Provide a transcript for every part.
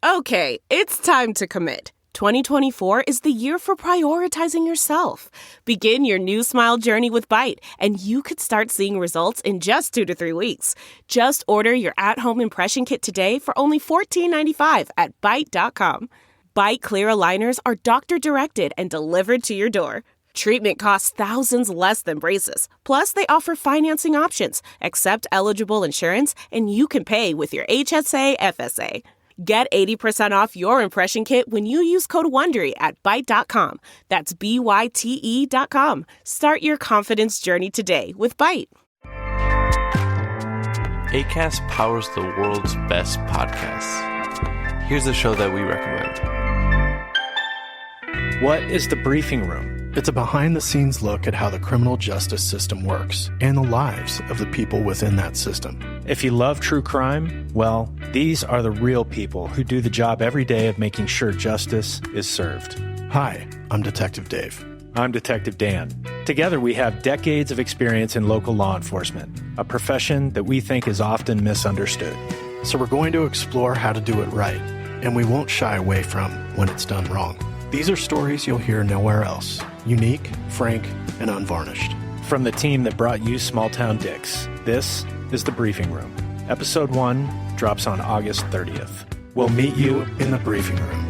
Okay, it's time to commit. 2024 is the year for prioritizing yourself. Begin your new smile journey with Byte, and you could start seeing results in just 2 to 3 weeks. Just order your at-home impression kit today for only $14.95 at Byte.com. Byte Clear aligners are doctor-directed and delivered to your door. Treatment costs thousands less than braces. Plus, they offer financing options, accept eligible insurance, and you can pay with your HSA, FSA. Get 80% off your impression kit when you use code WONDERY at Byte.com. That's BYTE.com. Start your confidence journey today with Byte. Acast powers the world's best podcasts. Here's a show that we recommend. What is The Briefing Room? It's a behind-the-scenes look at how the criminal justice system works and the lives of the people within that system. If you love true crime, well, these are the real people who do the job every day of making sure justice is served. Hi, I'm Detective Dave. I'm Detective Dan. Together we have decades of experience in local law enforcement, a profession that we think is often misunderstood. So we're going to explore how to do it right, and we won't shy away from when it's done wrong. These are stories you'll hear nowhere else. Unique, frank, and unvarnished. From the team that brought you Small Town Dicks, this is The Briefing Room. Episode 1 drops on August 30th. We'll meet you in the briefing room.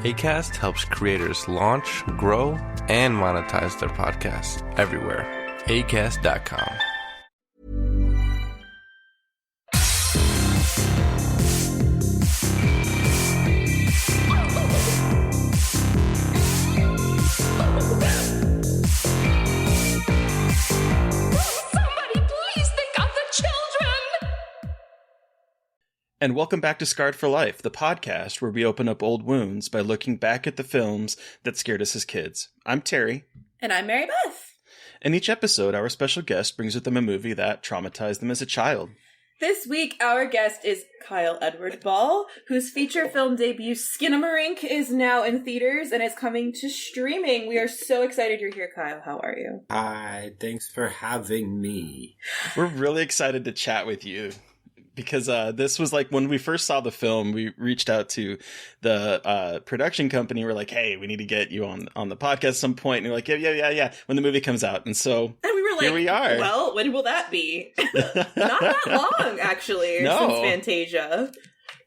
Acast helps creators launch, grow, and monetize their podcasts everywhere. Acast.com. And welcome back to Scarred for Life, the podcast where we open up old wounds by looking back at the films that scared us as kids. I'm Terry. And I'm Mary Beth. In each episode, our special guest brings with them a movie that traumatized them as a child. This week, our guest is Kyle Edward Ball, whose feature film debut, Skinamarink, is now in theaters and is coming to streaming. We are so excited you're here, Kyle. How are you? Hi, thanks for having me. We're really excited to chat with you. Because this was like when we first saw the film, we reached out to the production company. We're like, hey, we need to get you on the podcast at some point. And they're like, yeah, when the movie comes out. And so and we were like, here we are. Well, when will that be? Not that long, actually, since Fantasia.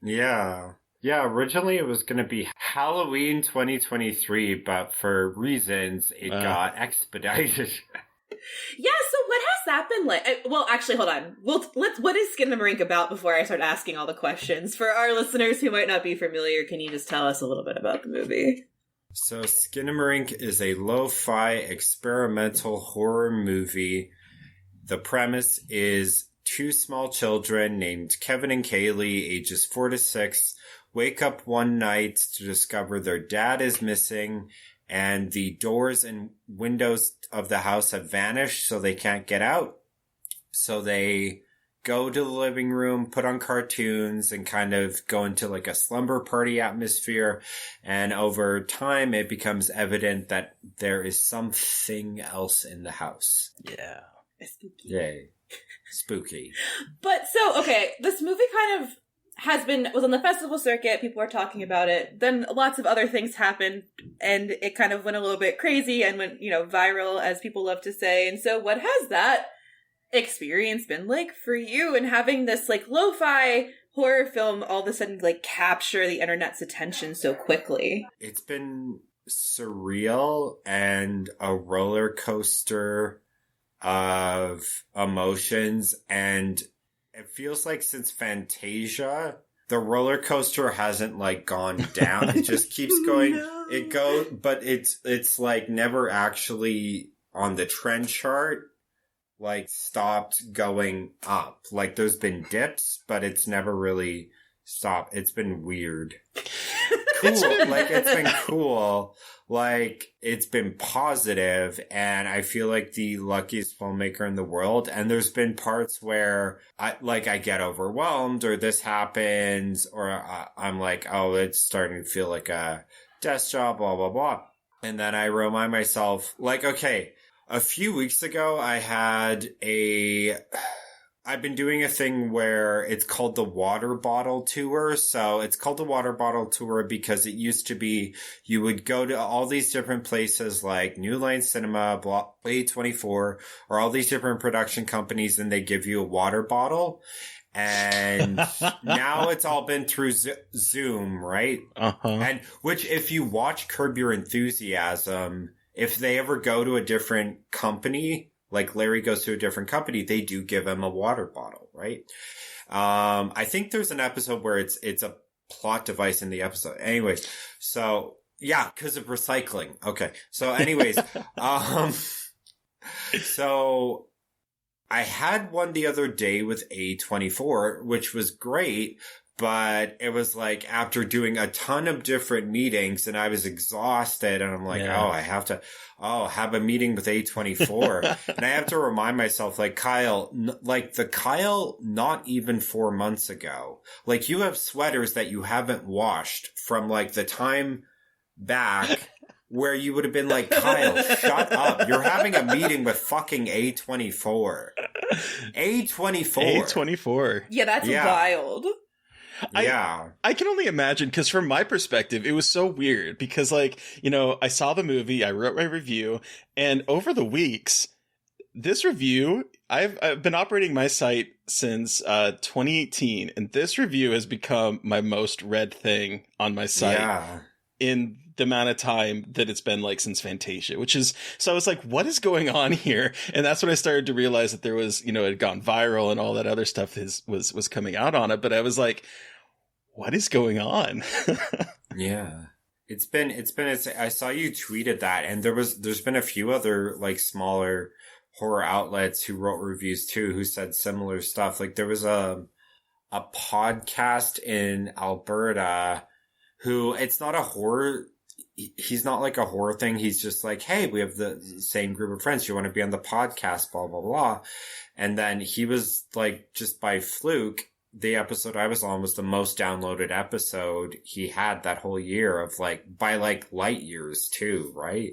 Yeah, originally it was going to be Halloween 2023, but for reasons, it got expedited. Yeah, so what has that been like? Well, actually, hold on. What is Skinamarink about before I start asking all the questions? For our listeners who might not be familiar, can you just tell us a little bit about the movie? So Skinamarink is a lo-fi experimental horror movie. The premise is two small children named Kevin and Kaylee, ages 4 to 6, wake up one night to discover their dad is missing and the doors and windows of the house have vanished, so they can't get out. So they go to the living room, put on cartoons, and kind of go into like a slumber party atmosphere. And over time, it becomes evident that there is something else in the house. Yeah. Spooky. Yay. Spooky. But so, okay, this movie kind of was on the festival circuit, people were talking about it, then lots of other things happened, and it kind of went a little bit crazy and went, viral, as people love to say. And so what has that experience been like for you, and having this, like, lo-fi horror film all of a sudden, like, capture the internet's attention so quickly? It's been surreal and a roller coaster of emotions, and it feels like since Fantasia, the roller coaster hasn't like gone down. It just keeps going. No. It goes, but it's like never actually on the trend chart, like stopped going up. Like there's been dips, but it's never really stopped. It's been weird. Cool. Like it's been cool. Like, it's been positive, and I feel like the luckiest filmmaker in the world. And there's been parts where I get overwhelmed, or this happens, or I'm like, oh, it's starting to feel like a desk job, blah, blah, blah. And then I remind myself, like, okay, a few weeks ago, I had a I've been doing a thing where it's called the water bottle tour. So it's called the water bottle tour because it used to be you would go to all these different places like New Line Cinema, A24, or all these different production companies, and they give you a water bottle. And now it's all been through Zoom, right? Uh-huh. And which, if you watch Curb Your Enthusiasm, if they ever go to a different company, like Larry goes to a different company, they do give him a water bottle, right? I think there's an episode where it's a plot device in the episode. Anyways, so yeah, because of recycling. Okay. So anyways, so I had one the other day with A24, which was great, but it was like after doing a ton of different meetings and I was exhausted and I'm like, I have to, have a meeting with A24. And I have to remind myself, like, Kyle, Kyle, not even 4 months ago, like you have sweaters that you haven't washed from like the time back where you would have been like, Kyle, shut up. You're having a meeting with fucking A24. A24. Yeah, that's wild. I can only imagine, because from my perspective, it was so weird because, like, you know, I saw the movie, I wrote my review, and over the weeks, this review, I've been operating my site since 2018, and this review has become my most read thing on my site in the amount of time that it's been, like, since Fantasia, which is, so I was like, what is going on here? And that's when I started to realize that there was, you know, it had gone viral and all that other stuff was coming out on it. But I was like, what is going on? Yeah. It's been, I saw you tweeted that, and there's been a few other, like, smaller horror outlets who wrote reviews too, who said similar stuff. Like, there was a podcast in Alberta who, it's not a horror, he's not like a horror thing. He's just like, hey, we have the same group of friends. You want to be on the podcast, blah, blah, blah. And then he was like, just by fluke, the episode I was on was the most downloaded episode he had that whole year, of like, by like light years too, right?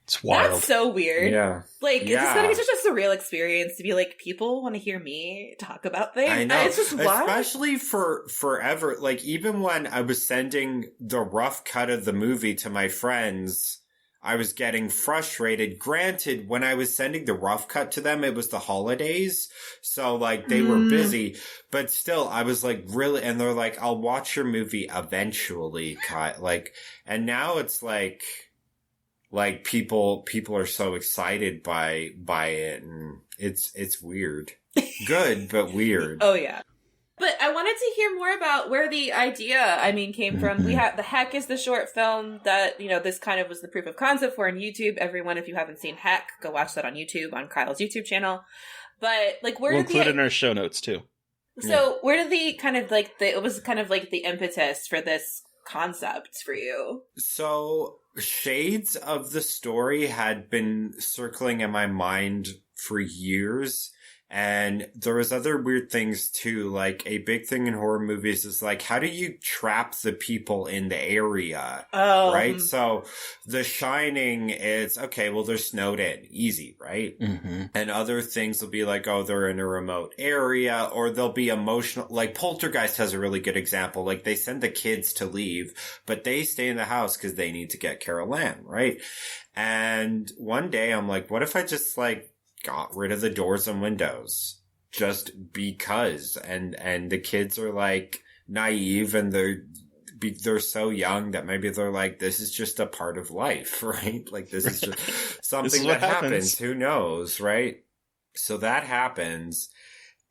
It's wild. That's so weird. Yeah. Like, it's just gonna be such a surreal experience to be like, people want to hear me talk about things. I know. It's just wild. Especially for forever. Like, even when I was sending the rough cut of the movie to my friends, I was getting frustrated. Granted, when I was sending the rough cut to them, it was the holidays. So, like, they were busy. But still, I was like, really? And they're like, I'll watch your movie eventually, Kai. Like, and now it's like people are so excited by it, and it's weird. Good, but weird. Oh yeah. But I wanted to hear more about where the idea, came from. We have The Heck is the short film that, you know, this kind of was the proof of concept for on YouTube. Everyone, if you haven't seen Heck, go watch that on YouTube, on Kyle's YouTube channel. But, like, where we'll did include it in our show notes too. So where did it was kind of like the impetus for this concept for you? So shades of the story had been circling in my mind for years. And there was other weird things too. Like, a big thing in horror movies is like, how do you trap the people in the area? Oh. Right? So The Shining is, okay, well, they're snowed in. Easy, right? Mm-hmm. And other things will be like, oh, they're in a remote area, or they'll be emotional. Like, Poltergeist has a really good example. Like, they send the kids to leave, but they stay in the house because they need to get Carol Ann, right? And one day I'm like, what if I just, like, got rid of the doors and windows just because, and the kids are like naive, and they're so young that maybe they're like, this is just a part of life, right? Like, this is just something that happens. Who knows, right? So that happens,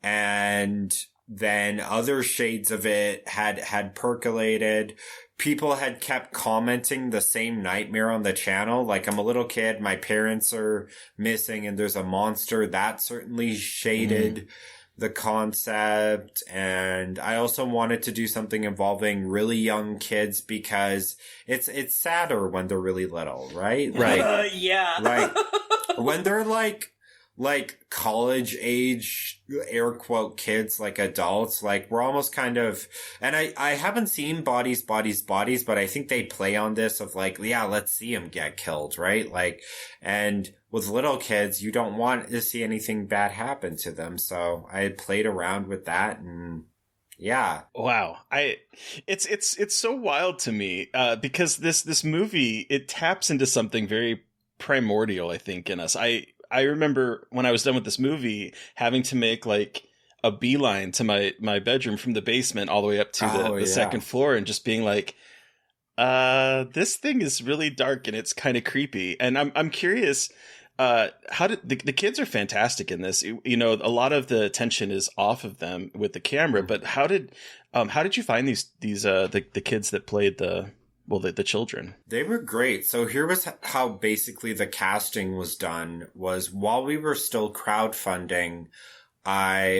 and then other shades of it had percolated. People had kept commenting the same nightmare on the channel. Like, I'm a little kid, my parents are missing, and there's a monster. That certainly shaded the concept. And I also wanted to do something involving really young kids, because it's sadder when they're really little, right? Yeah. Like, when they're like like college age, air quote, kids, like adults. Like we're almost kind of, and I haven't seen Bodies, but I think they play on this of like, yeah, let's see him get killed, right? Like, and with little kids, you don't want to see anything bad happen to them. So I played around with that, and yeah. Wow. It's so wild to me, because this movie, it taps into something very primordial, I think, in us. I remember when I was done with this movie having to make like a beeline to my bedroom from the basement all the way up to the second floor, and just being like, this thing is really dark and it's kind of creepy. And I'm curious, how did the kids are fantastic in this? You know, a lot of the attention is off of them with the camera, but how did you find the kids that played the children? They were great. So here was how basically the casting was done. Was while we were still crowdfunding,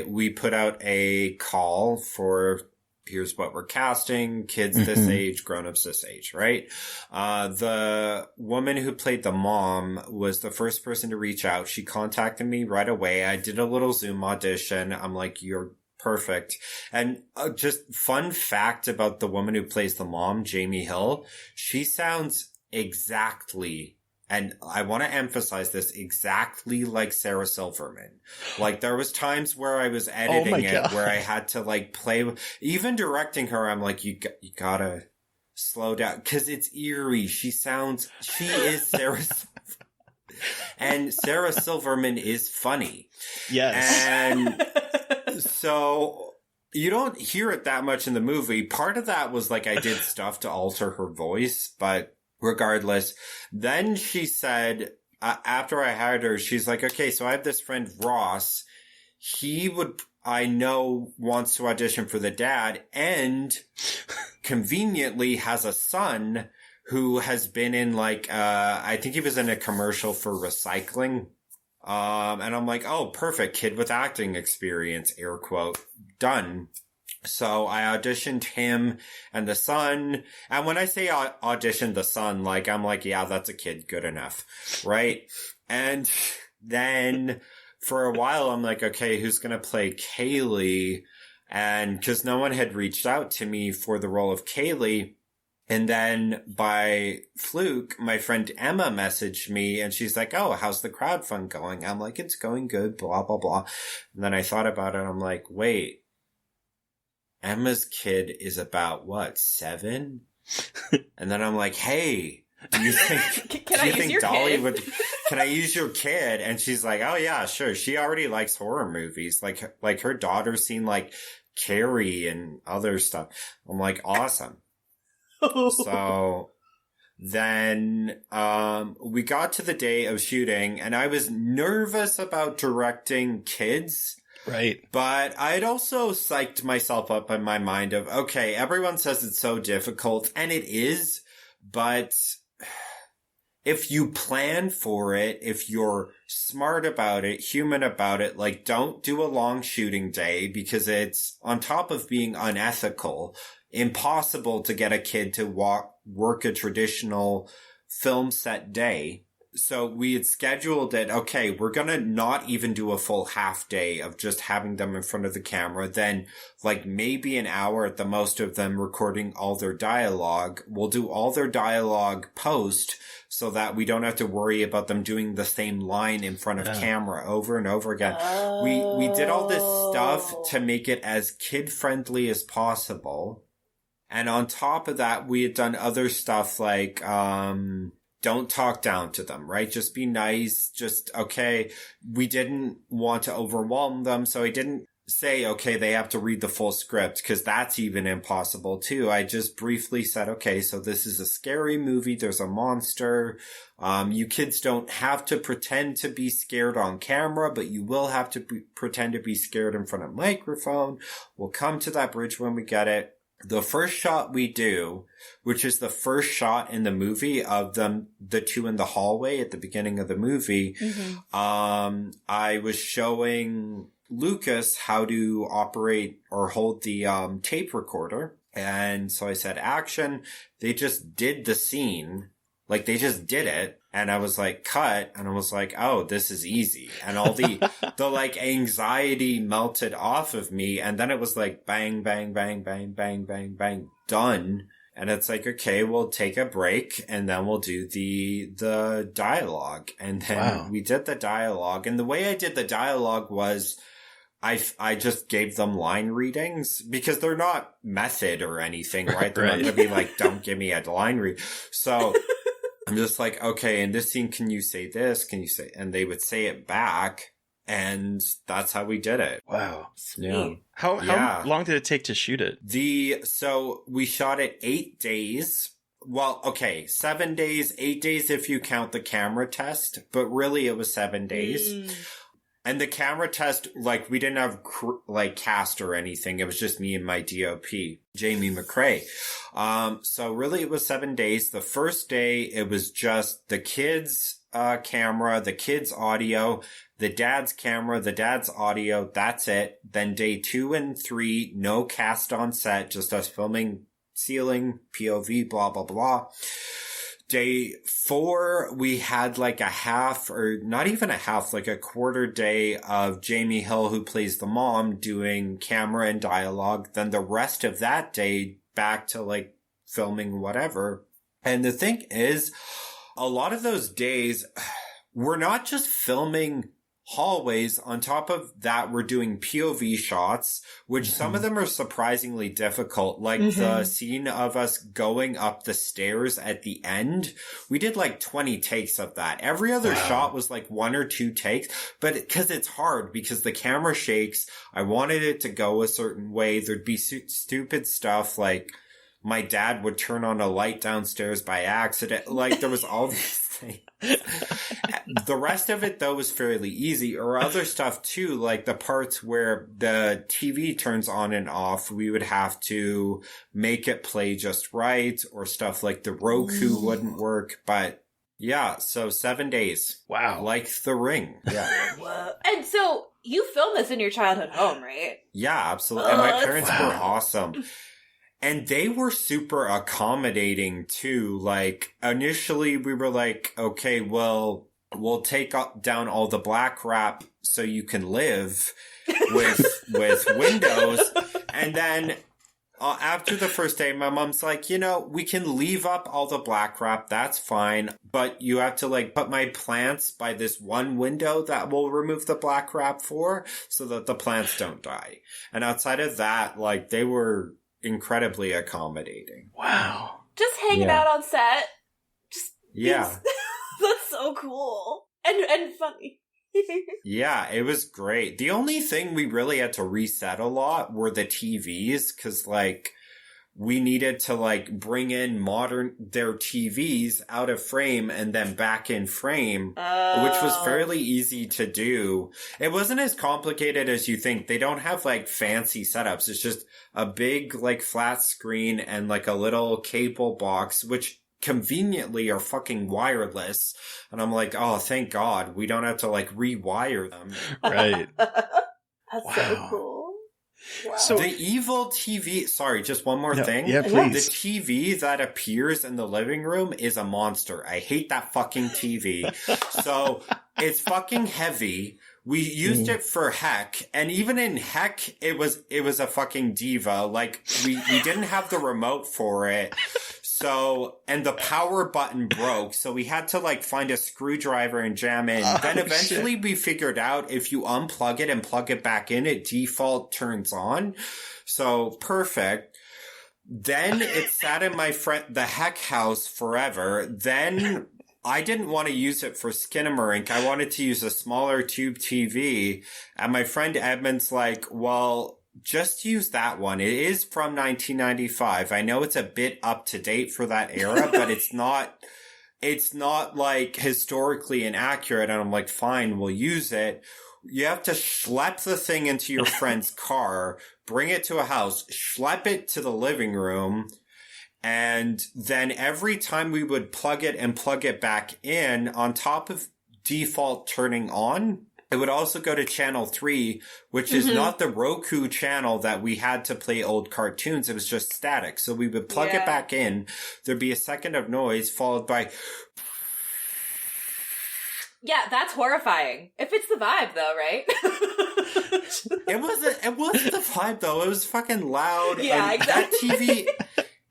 we put out a call for, here's what we're casting, kids this age, grown-ups this age, right? The woman who played the mom was the first person to reach out. She contacted me right away. I did a little Zoom audition. I'm like, you're perfect. And just fun fact about the woman who plays the mom, Jamie Hill, she sounds exactly, and I want to emphasize this, exactly like Sarah Silverman. Like there was times where I was editing where I had to like play, even directing her, I'm like, you gotta slow down, because it's eerie. She is Sarah and Sarah Silverman is funny. Yes. And so you don't hear it that much in the movie. Part of that was like I did stuff to alter her voice, but regardless, then she said, after I hired her, she's like, okay, so I have this friend Ross. I know wants to audition for the dad, and conveniently has a son who has been in like, I think he was in a commercial for recycling. And I'm like, oh, perfect. Kid with acting experience, air quote, done. So I auditioned him and the son. And when I say auditioned the son, like, I'm like, yeah, that's a kid. Good enough. Right. And then for a while, I'm like, okay, who's going to play Kaylee? And cause no one had reached out to me for the role of Kaylee. And then by fluke, my friend Emma messaged me and she's like, oh, how's the crowdfund going? I'm like, it's going good, blah, blah, blah. And then I thought about it. I'm like, wait, Emma's kid is about what, 7? And then I'm like, hey, do you think, can I use your Dolly kid? Can I use your kid? And she's like, oh yeah, sure. She already likes horror movies. Like her daughter's seen like Carrie and other stuff. I'm like, awesome. So then we got to the day of shooting and I was nervous about directing kids. Right. But I'd also psyched myself up in my mind of, okay, everyone says it's so difficult, and it is, but if you plan for it, if you're smart about it, human about it, like don't do a long shooting day, because it's, on top of being unethical, impossible to get a kid to work a traditional film set day. So we had scheduled it, okay, we're going to not even do a full half day of just having them in front of the camera. Then like maybe an hour at the most of them recording all their dialogue. We'll do all their dialogue post so that we don't have to worry about them doing the same line in front of camera over and over again. Oh. We did all this stuff to make it as kid friendly as possible. And on top of that, we had done other stuff like, don't talk down to them, right? Just be nice. Just, okay. We didn't want to overwhelm them. So I didn't say, okay, they have to read the full script, because that's even impossible too. I just briefly said, okay, so this is a scary movie. There's a monster. You kids don't have to pretend to be scared on camera, but you will have to pretend to be scared in front of a microphone. We'll come to that bridge when we get it. The first shot we do, which is the first shot in the movie of them, the two in the hallway at the beginning of the movie, I was showing Lucas how to operate or hold the tape recorder. And so I said, action. They just did the scene. Like, they just did it. And I was like, cut. And I was like, oh, this is easy. And all the like anxiety melted off of me. And then it was like, bang, bang, bang, bang, bang, bang, bang, done. And it's like, okay, we'll take a break and then we'll do the dialogue. And then we did the dialogue. And the way I did the dialogue was I just gave them line readings because they're not method or anything, right? They're not going to be like, don't give me a line read. So I'm just like, okay, in this scene, can you say this? Can you say, and they would say it back. And that's how we did it. Wow. Yeah. How long did it take to shoot it? So we shot it 8 days. Well, okay, 7 days, 8 days if you count the camera test, but really it was 7 days. And the camera test, like, we didn't have cast or anything. It was just me and my DOP, Jamie McRae. So really it was 7 days. The first day it was just the kids' camera, the kids' audio, the dad's camera, the dad's audio. That's it. Then day 2 and 3, no cast on set, just us filming ceiling, POV, blah, blah, blah. Day 4, we had like a half, or not even a half, like a quarter day of Jamie Hill, who plays the mom, doing camera and dialogue. Then the rest of that day back to like filming whatever. And the thing is, a lot of those days, we're not just filming hallways. On top of that, we're doing POV shots, which some of them are surprisingly difficult. Like the scene of us going up the stairs at the end, we did like 20 takes of that. Every other shot was like 1 or 2 takes, but because it's hard, because the camera shakes, I wanted it to go a certain way. There'd be stupid stuff like my dad would turn on a light downstairs by accident. Like, there was all these things. The rest of it, though, was fairly easy. Or other stuff, too, like the parts where the TV turns on and off, we would have to make it play just right, or stuff like the Roku wouldn't work. But yeah, so 7 days. Wow. Like The Ring. Yeah. Whoa. And so you filmed this in your childhood home, right? Yeah, absolutely. And my parents were awesome. And they were super accommodating too. Like, initially we were like, okay, well, we'll take down all the black wrap so you can live with windows. And then after the first day, my mom's like, you know, we can leave up all the black wrap. That's fine. But you have to like put my plants by this one window that we'll remove the black wrap for, so that the plants don't die. And outside of that, like, they were incredibly accommodating. Wow. Just hanging out on set. Just yeah. That's so cool. And funny. Yeah, it was great. The only thing we really had to reset a lot were the TVs, because like we needed to like bring in their TVs out of frame and then back in frame, which was fairly easy to do. It wasn't as complicated as you think. They don't have like fancy setups. It's just a big like flat screen and like a little cable box, which conveniently are fucking wireless. And I'm like, oh, thank God we don't have to like rewire them. Right. That's so cool. Wow. So the evil TV, sorry, just one more thing. Yeah, please. The TV that appears in the living room is a monster. I hate that fucking TV. So it's fucking heavy. We used it for Heck, and even in Heck, it was a fucking diva. Like, we didn't have the remote for it. So, and the power button broke, so we had to like find a screwdriver and jam in. Then eventually we figured out if you unplug it and plug it back in, it default turns on. So, perfect. Then it sat in the Heck house forever. Then I didn't want to use it for Skinamarink. I wanted to use a smaller tube TV. And my friend Edmund's like, well, just use that one. It is from 1995. I know it's a bit up to date for that era, but it's not like historically inaccurate. And I'm like, fine, we'll use it. You have to schlep the thing into your friend's car, bring it to a house, schlep it to the living room. And then every time we would plug it and plug it back in, on top of default turning on, it would also go to channel 3, which is not the Roku channel that we had to play old cartoons. It was just static. So we would plug it back in. There'd be a second of noise followed by... Yeah, that's horrifying. It fits the vibe, though, right? It wasn't the vibe, though. It was fucking loud. Yeah, exactly. That TV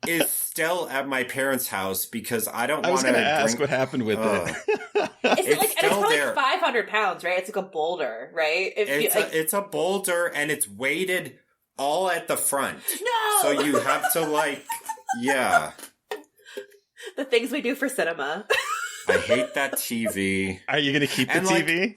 is still at my parents' house because I don't want to... I was going to ask what happened with it. It's probably like 500 pounds, right? It's like a boulder, right? It's a boulder, and it's weighted all at the front. No! So you have to, like... Yeah. The things we do for cinema. I hate that TV. Are you going to keep the TV?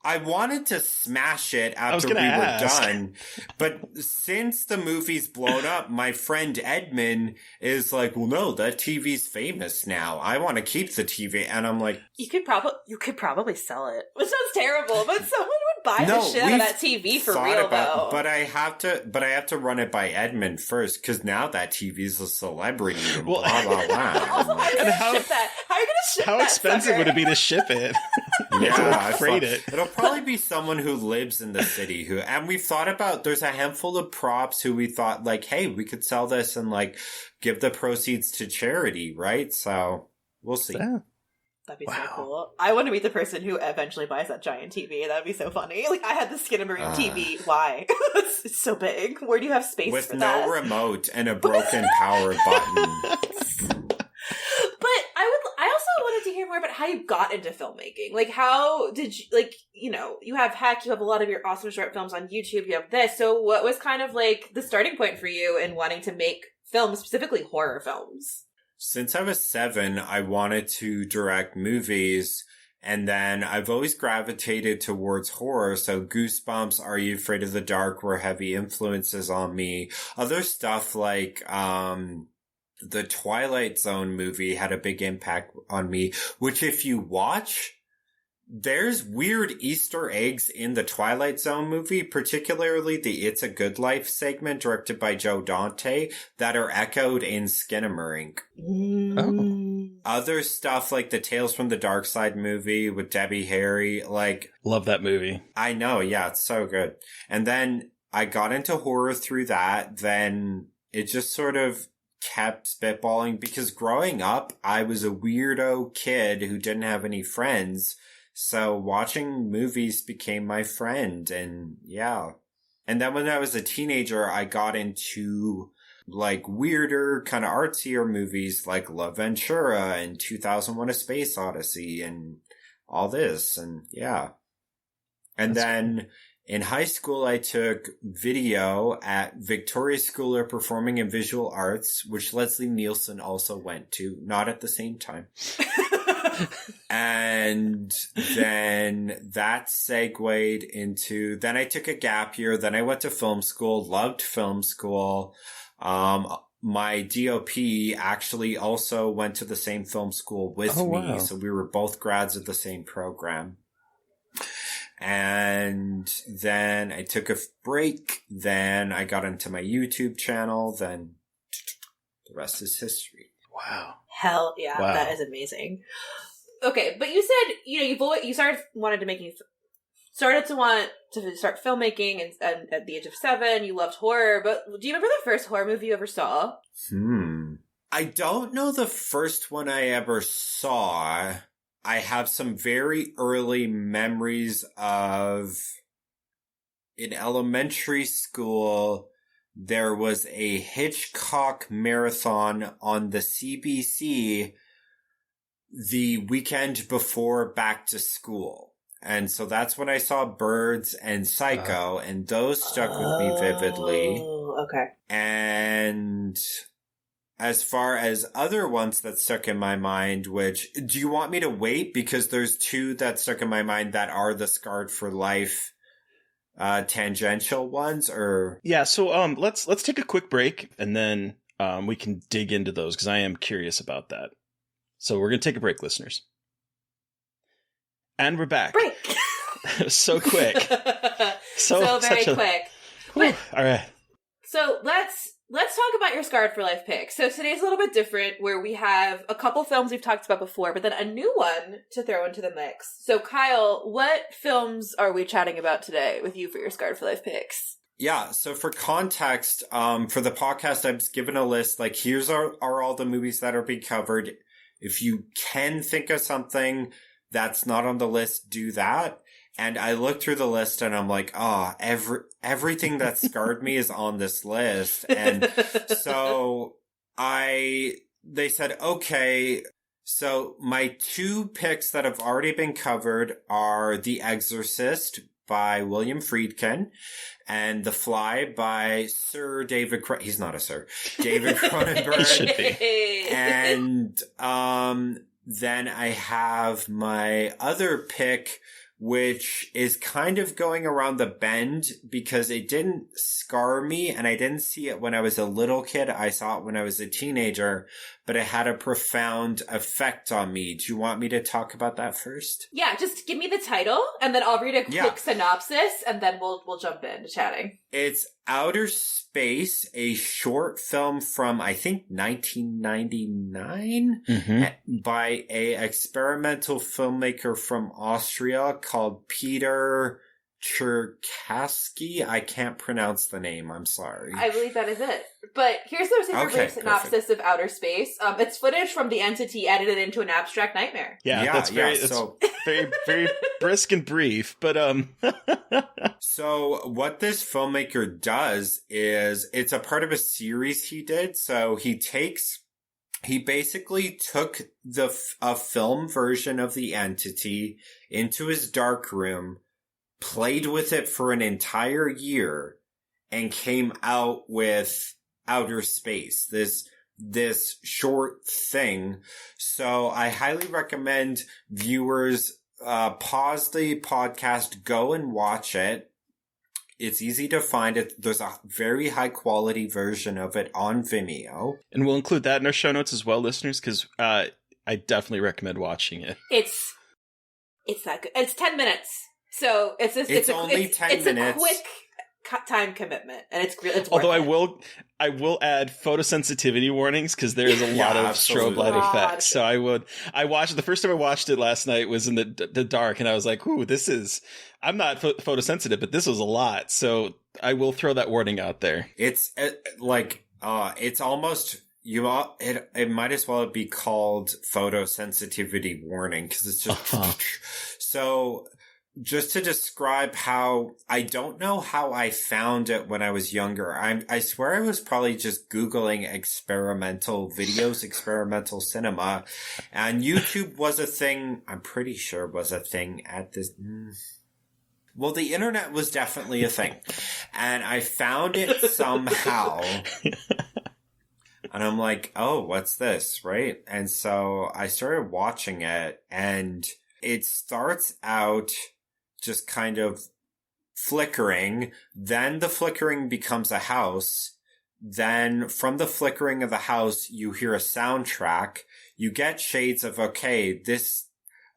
I wanted to smash it after we were done, but since the movie's blown up, my friend Edmund is like, well, no, that TV's famous now. I want to keep the TV. And I'm like... You could probably sell it. Which sounds terrible, but someone would buy the shit out of that TV for real, though. But I have to run it by Edmund first, because now that TV's a celebrity and blah, blah, blah. And how are you going to ship that? How expensive would it be to ship it? Yeah, freight it. It'll probably be someone who lives in the city and we've thought about, there's a handful of props who we thought like, hey, we could sell this and like give the proceeds to charity, right? So we'll see. Yeah. That'd be so cool. I want to meet the person who eventually buys that giant TV. That'd be so funny. Like, I had the Skinamarink TV. Why? It's so big. Where do you have space with for that? With no remote and a broken power button. But I also wanted to hear more about how you got into filmmaking. Like, how did you, like, you know, you have Heck, you have a lot of your awesome short films on YouTube, you have this. So what was kind of like the starting point for you in wanting to make films, specifically horror films? Since I was 7, I wanted to direct movies, and then I've always gravitated towards horror, so Goosebumps, Are You Afraid of the Dark were heavy influences on me. Other stuff like, the Twilight Zone movie had a big impact on me, which if you watch, there's weird Easter eggs in the Twilight Zone movie, particularly the It's a Good Life segment directed by Joe Dante that are echoed in Skinamarink. Other stuff like the Tales from the Dark Side movie with Debbie Harry, like... Love that movie. I know, yeah, it's so good. And then I got into horror through that, then it just sort of kept spitballing because growing up, I was a weirdo kid who didn't have any friends. So watching movies became my friend, and yeah. And then when I was a teenager, I got into like weirder, kind of artsier movies like La Ventura and 2001: A Space Odyssey and all this, and yeah. And then in high school, I took video at Victoria School of Performing and Visual Arts, which Leslie Nielsen also went to, not at the same time. And then that segued into, then I took a gap year, then I went to film school, loved film school. My DOP actually also went to the same film school with me. Wow. So we were both grads of the same program. And then I took a break. Then I got into my YouTube channel. Then the rest is history. Wow. Hell yeah. Wow. That is amazing. Okay, but you said, you know, you started to want to start filmmaking and at the age of 7, you loved horror, but do you remember the first horror movie you ever saw? I don't know the first one I ever saw. I have some very early memories of in elementary school, there was a Hitchcock marathon on the CBC the weekend before back to school. And so that's when I saw Birds and Psycho, and those stuck with me vividly. Okay. And as far as other ones that stuck in my mind, which, do you want me to wait? Because there's 2 that stuck in my mind that are the Scarred for Life tangential ones, or... Yeah, so let's take a quick break, and then we can dig into those, because I am curious about that. So we're going to take a break, listeners. And we're back. Break! So quick. So very quick. Whew, all right. So let's Let's talk about your Scarred for Life pick. So today's a little bit different, where we have a couple films we've talked about before, but then a new one to throw into the mix. So Kyle, what films are we chatting about today with you for your Scarred for Life picks? Yeah, so for context, for the podcast, I was given a list, like, here's are all the movies that are being covered. If you can think of something that's not on the list, do that. And I looked through the list and I'm like, everything that scarred me is on this list. And so they said, okay, so my two picks that have already been covered are The Exorcist by William Friedkin and The Fly by Sir David he's not a sir. David Cronenberg. He should be. And then I have my other pick, which is kind of going around the bend because it didn't scar me and I didn't see it when I was a little kid. I saw it when I was a teenager, but it had a profound effect on me. Do you want me to talk about that first? Yeah, just give me the title and then I'll read a quick synopsis and then we'll jump into chatting. It's Outer Space, a short film from, I think, 1999 by a experimental filmmaker from Austria called Peter Tscherkassky. I can't pronounce the name. I'm sorry. I believe that is it. But here's the super brief synopsis of Outer Space. It's footage from The Entity edited into an abstract nightmare. That's very very brisk and brief. But So what this filmmaker does is it's a part of a series he did. So he basically took a film version of The Entity into his dark room, played with it for an entire year, and came out with Outer Space, this short thing. So I highly recommend viewers pause the podcast, go and watch it. It's easy to find it. There's a very high quality version of it on Vimeo. And we'll include that in our show notes as well, listeners, because I definitely recommend watching it. It's that good. It's 10 minutes. So it's only 10 minutes. A quick time commitment, and it's Although I will add photosensitivity warnings because there is a lot of strobe light effects. So I watched the first time I watched it last night was in the dark, and I was like, "Ooh, this is." I'm not photosensitive, but this was a lot. So I will throw that warning out there. It's it's almost. It might as well be called photosensitivity warning because it's just so. Just to describe how I don't know how I found it when I was younger. I swear I was probably just Googling experimental videos, experimental cinema, and YouTube was a thing. I'm pretty sure was a thing at this. Well, the internet was definitely a thing, and I found it somehow. And I'm like, oh, what's this? Right. And so I started watching it, and it starts out just kind of flickering. Then the flickering becomes a house. Then from the flickering of the house, you hear a soundtrack. You get shades of, okay, this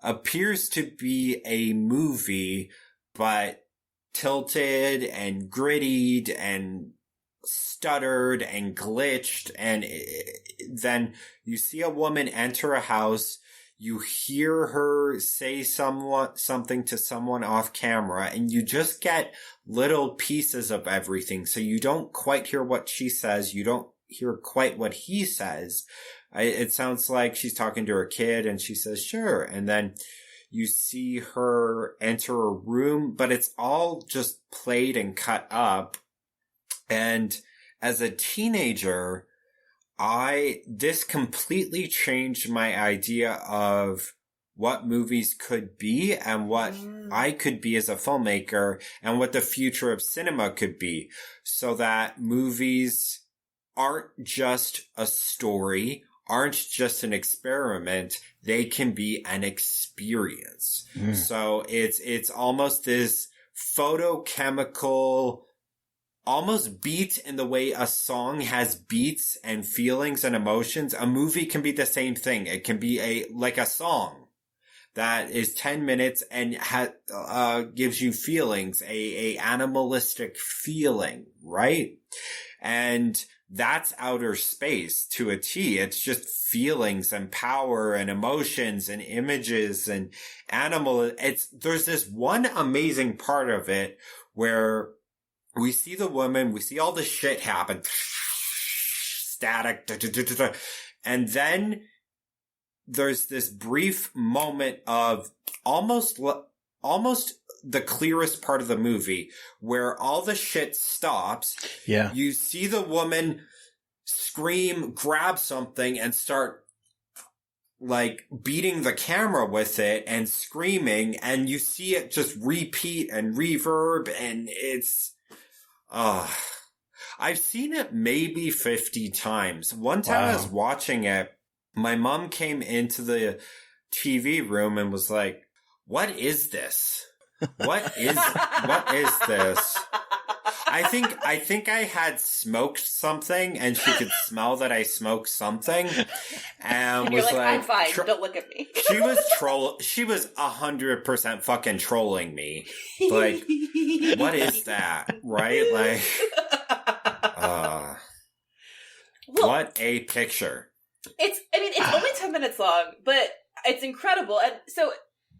appears to be a movie, but tilted and grittied and stuttered and glitched. And then you see a woman enter a house. You hear her say something to someone off camera, and you just get little pieces of everything. So you don't quite hear what she says. You don't hear quite what he says. It sounds like she's talking to her kid, and she says, sure. And then you see her enter a room, but it's all just played and cut up. And as a teenager, this completely changed my idea of what movies could be and what I could be as a filmmaker and what the future of cinema could be, so that movies aren't just a story, aren't just an experiment. They can be an experience. So it's almost this photochemical, almost beat in the way a song has beats and feelings and emotions. A movie can be the same thing. It can be like a song that is 10 minutes and gives you feelings, a animalistic feeling, right? And that's outer space to a T. It's just feelings and power and emotions and images and there's this one amazing part of it where we see the woman, we see all the shit happen, static, and then there's this brief moment of almost the clearest part of the movie where all the shit stops. Yeah. You see the woman scream, grab something, and start like beating the camera with it and screaming, and you see it just repeat and reverb, and it's I've seen it maybe 50 times. One time I was watching it, my mom came into the TV room and was like, "What is this? What is this?" I think I had smoked something, and she could smell that I smoked something, and you're was like, "I'm fine. Don't look at me." She was 100% fucking trolling me. Like, what is that? Right? Like, what a picture. It's only 10 minutes long, but it's incredible. And so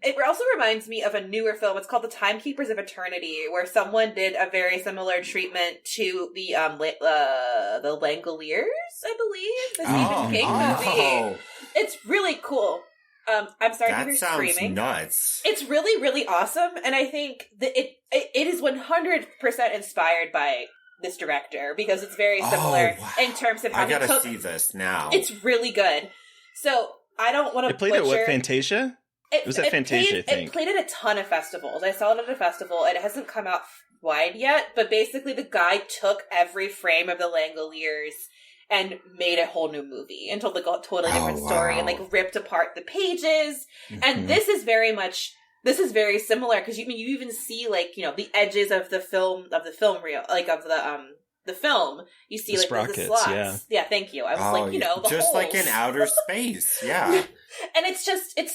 it also reminds me of a newer film. It's called The Timekeepers of Eternity, where someone did a very similar treatment to the Langoliers, I believe, the Stephen King movie. It's really cool. I'm sorry if you're screaming. That sounds nuts. It's really, really awesome, and I think that it is 100% inspired by this director, because it's very similar in terms of how I gotta see this now. It's really good. So I don't want to. It played at what, Fantasia? It was at Fantasia, I think. It played at a ton of festivals. I saw it at a festival, and it hasn't come out wide yet. But basically, the guy took every frame of the Langoliers and made a whole new movie and told a totally different story, and like ripped apart the pages. Mm-hmm. And this is very similar, because you even see, like, you know, the edges of the film reel, like of the film. You see the, like the slots. Yeah, thank you. I was like, you know, the just holes. like in outer space. Yeah. And it's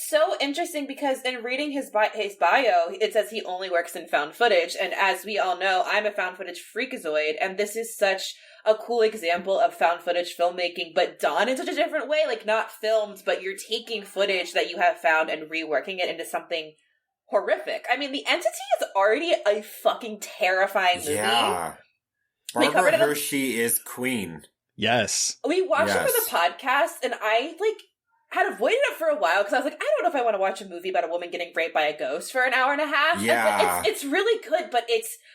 so interesting, because in reading his bio, it says he only works in found footage. And as we all know, I'm a found footage freakazoid, and this is such a cool example of found footage filmmaking, but done in such a different way. Like, not filmed, but you're taking footage that you have found and reworking it into something horrific. I mean, The Entity is already a fucking terrifying movie. Yeah. Barbara Hershey is queen. Yes. We watched it for the podcast, and I, like, had avoided it for a while, because I was like, I don't know if I want to watch a movie about a woman getting raped by a ghost for an hour and a half. Yeah. It's really good, but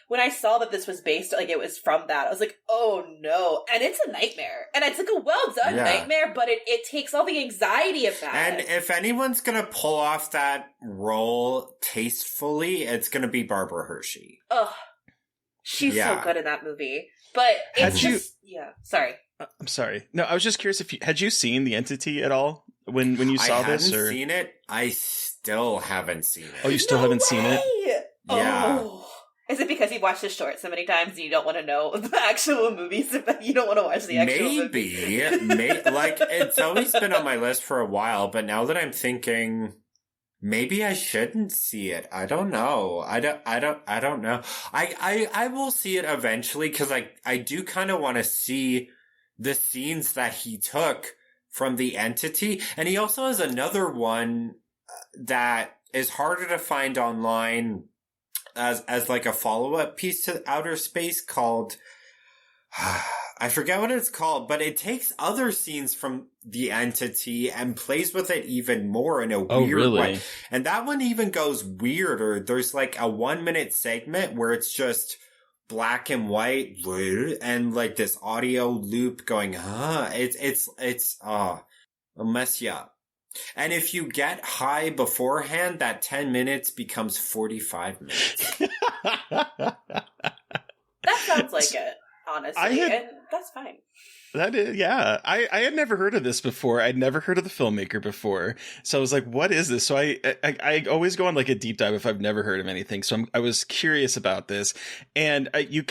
when I saw that this was based, like, it was from that, I was like, oh no. And it's a nightmare. And it's like a well done nightmare, but it takes all the anxiety of that. And if anyone's gonna pull off that role tastefully, it's gonna be Barbara Hershey. Ugh. She's so good in that movie. But it's sorry. I'm sorry. No, I was just curious had you seen The Entity at all when you saw this? I hadn't seen it. I still haven't seen it. Oh, you still haven't seen it? Yeah. Oh. Is it because you watched the short so many times and you don't want to know the actual movies? You don't want to watch the actual movies? Maybe. Like, it's always been on my list for a while, but now that I'm thinking, maybe I shouldn't see it. I don't know. I don't know. I will see it eventually, because I do kind of want to see the scenes that he took from The Entity. And he also has another one that is harder to find online as like a follow-up piece to Outer Space called, I forget what it's called, but it takes other scenes from The Entity and plays with it even more in a weird way. And that one even goes weirder. There's like a 1-minute segment where it's just black and white and like this audio loop going, it'll mess you up. And if you get high beforehand, that 10 minutes becomes 45 minutes. That sounds like it, honestly. And that's fine. That is, yeah. I had never heard of this before. I'd never heard of the Filmmaker before. So I was like, what is this? So I always go on like a deep dive if I've never heard of anything. So I was curious about this. And you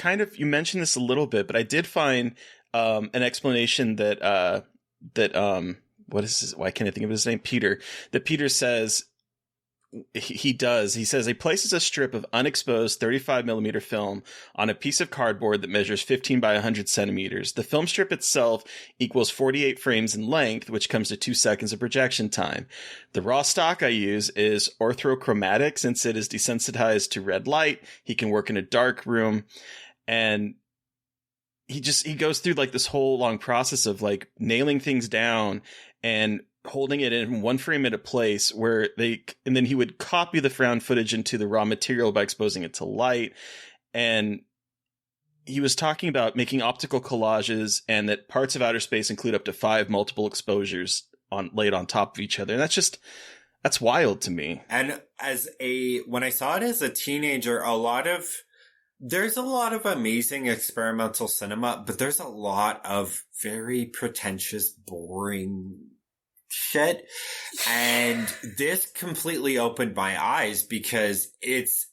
mentioned this a little bit, but I did find an explanation that what is his, why can't I think of his name? Peter. That Peter says he does. He says he places a strip of unexposed 35 millimeter film on a piece of cardboard that measures 15 by 100 centimeters. The film strip itself equals 48 frames in length, which comes to 2 seconds of projection time. The raw stock I use is orthochromatic since it is desensitized to red light. He can work in a dark room, and he goes through like this whole long process of like nailing things down and holding it in one frame at a place and then he would copy the found footage into the raw material by exposing it to light. And he was talking about making optical collages and that parts of outer space include up to 5 multiple exposures laid on top of each other. And that's wild to me. And when I saw it as a teenager, there's a lot of amazing experimental cinema, but there's a lot of very pretentious, boring shit. And this completely opened my eyes because it's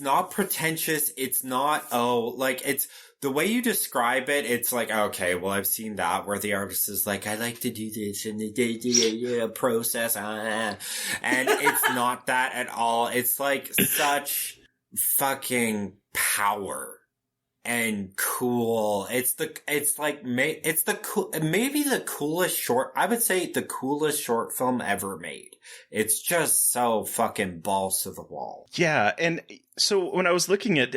not pretentious. It's not, it's the way you describe it. It's like, okay, well, I've seen that where the artist is like, I like to do this and they do a process. And it's not that at all. It's like such fucking power and cool. Maybe the coolest short film ever made. It's just so fucking balls to the wall. Yeah, and so when I was looking at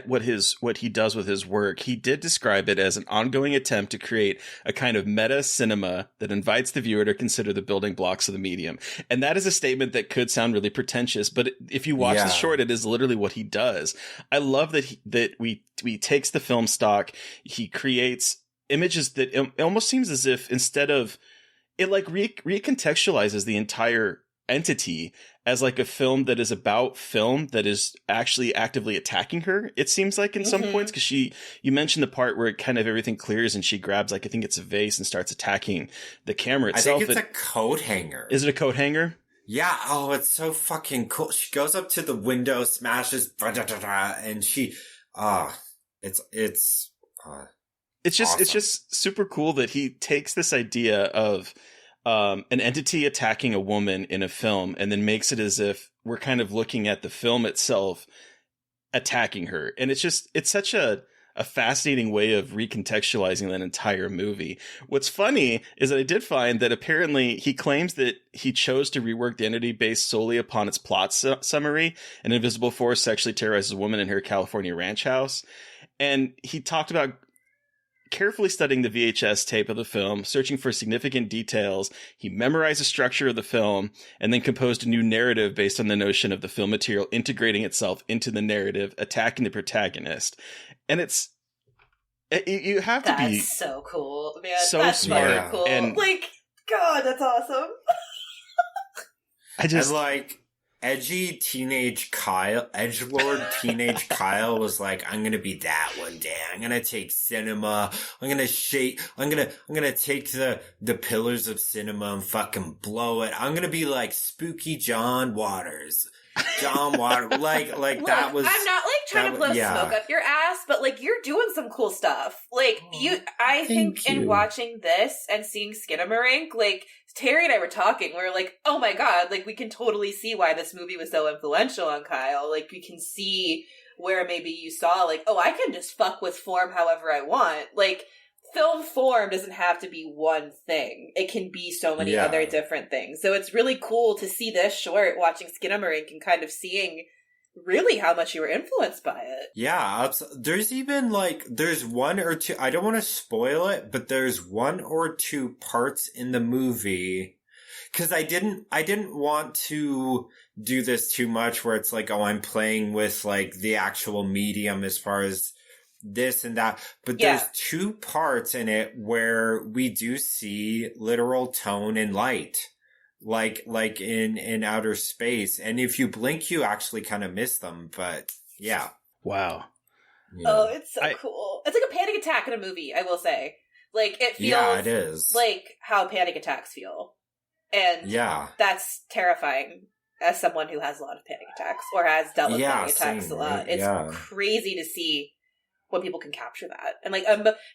what he does with his work, he did describe it as an ongoing attempt to create a kind of meta cinema that invites the viewer to consider the building blocks of the medium. And that is a statement that could sound really pretentious, but if you watch the short, it is literally what he does. I love that he takes the film stock, he creates images that it almost seems as if instead of it like recontextualizes the entire entity as like a film that is about film that is actually actively attacking her. It seems like in some points, because you mentioned the part where it kind of everything clears and she grabs like, I think it's a vase and starts attacking the camera itself. I think it's a coat hanger. Is it a coat hanger? Yeah. Oh, it's so fucking cool. She goes up to the window, smashes, and she, it's just super cool that he takes this idea of an entity attacking a woman in a film and then makes it as if we're kind of looking at the film itself attacking her. And it's such a fascinating way of recontextualizing that entire movie. What's funny is that I did find that apparently he claims that he chose to rework the entity based solely upon its plot summary. An invisible force sexually terrorizes a woman in her California ranch house. And he talked about carefully studying the VHS tape of the film, searching for significant details. He memorized the structure of the film and then composed a new narrative based on the notion of the film material integrating itself into the narrative, attacking the protagonist. And you have to be so cool, man. So that's smart. Very cool. And God, that's awesome. edgelord teenage Kyle was like, I'm gonna be that one day. I'm gonna take cinema. I'm gonna take the pillars of cinema and fucking blow it. I'm gonna be like spooky John Waters. Look, that was. I'm not like trying to blow smoke up your ass, but like you're doing some cool stuff. Like I think in watching this and seeing Skinamarink, like Terry and I were talking, we were like, oh my god, like we can totally see why this movie was so influential on Kyle. Like we can see where maybe you saw like, oh, I can just fuck with form however I want. Like film form doesn't have to be one thing. It can be so many other different things. So it's really cool to see this short, watching Skinamarink and kind of seeing really how much you were influenced by it. Yeah, there's even there's one or two, I don't want to spoil it, but there's one or two parts in the movie, because I didn't want to do this too much where it's like, oh, I'm playing with like the actual medium as far as this and that, but there's two parts in it where we do see literal tone and light, like in outer space, and if you blink you actually kind of miss them. But wow. Oh, it's so cool. It's like a panic attack in a movie, I will say. Like it feels it is like how panic attacks feel, and that's terrifying as someone who has a lot of panic attacks or has dealt with panic attacks a lot. It's crazy to see when people can capture that. And like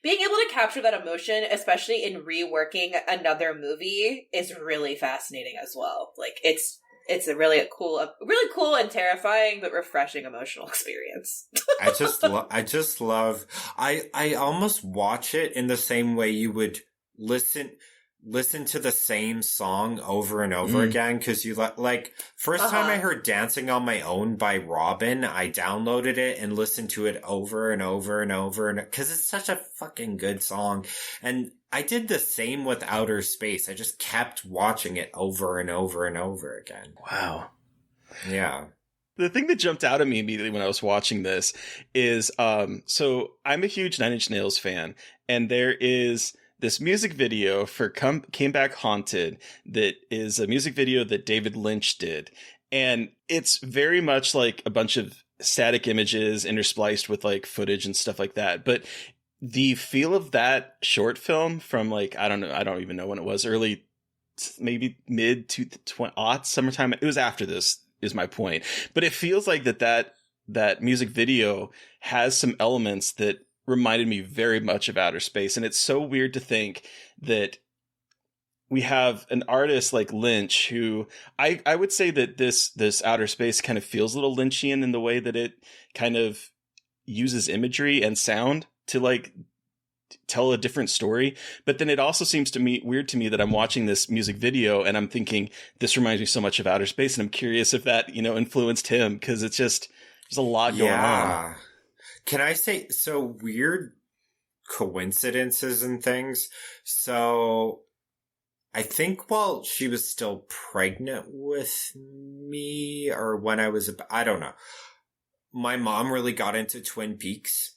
being able to capture that emotion, especially in reworking another movie, is really fascinating as well. Like it's it's a really cool and terrifying but refreshing emotional experience. I just love. I almost watch it in the same way you would listen to the same song over and over again, because you like first time I heard Dancing on My Own by Robin, I downloaded it and listened to it over and over and over, and because it's such a fucking good song. And I did the same with Outer Space. I just kept watching it over and over and over again. Wow. Yeah. The thing that jumped out at me immediately when I was watching this is, so I'm a huge Nine Inch Nails fan, and there is this music video for Came Back Haunted that is a music video that David Lynch did. And it's very much like a bunch of static images interspliced with like footage and stuff like that. But the feel of that short film from like, I don't even know when it was, early, maybe mid to aughts, summertime. It was after this is my point. But it feels like that music video has some elements that reminded me very much of Outer Space. And it's so weird to think that we have an artist like Lynch who I would say that this Outer Space kind of feels a little Lynchian in the way that it kind of uses imagery and sound to like tell a different story. But then it also seems to me weird to me that I'm watching this music video and I'm thinking this reminds me so much of Outer Space. And I'm curious if that, influenced him, because it's just, there's a lot going on. Can I say, so weird coincidences and things. So I think while she was still pregnant with me, or when I was, I don't know, my mom really got into Twin Peaks.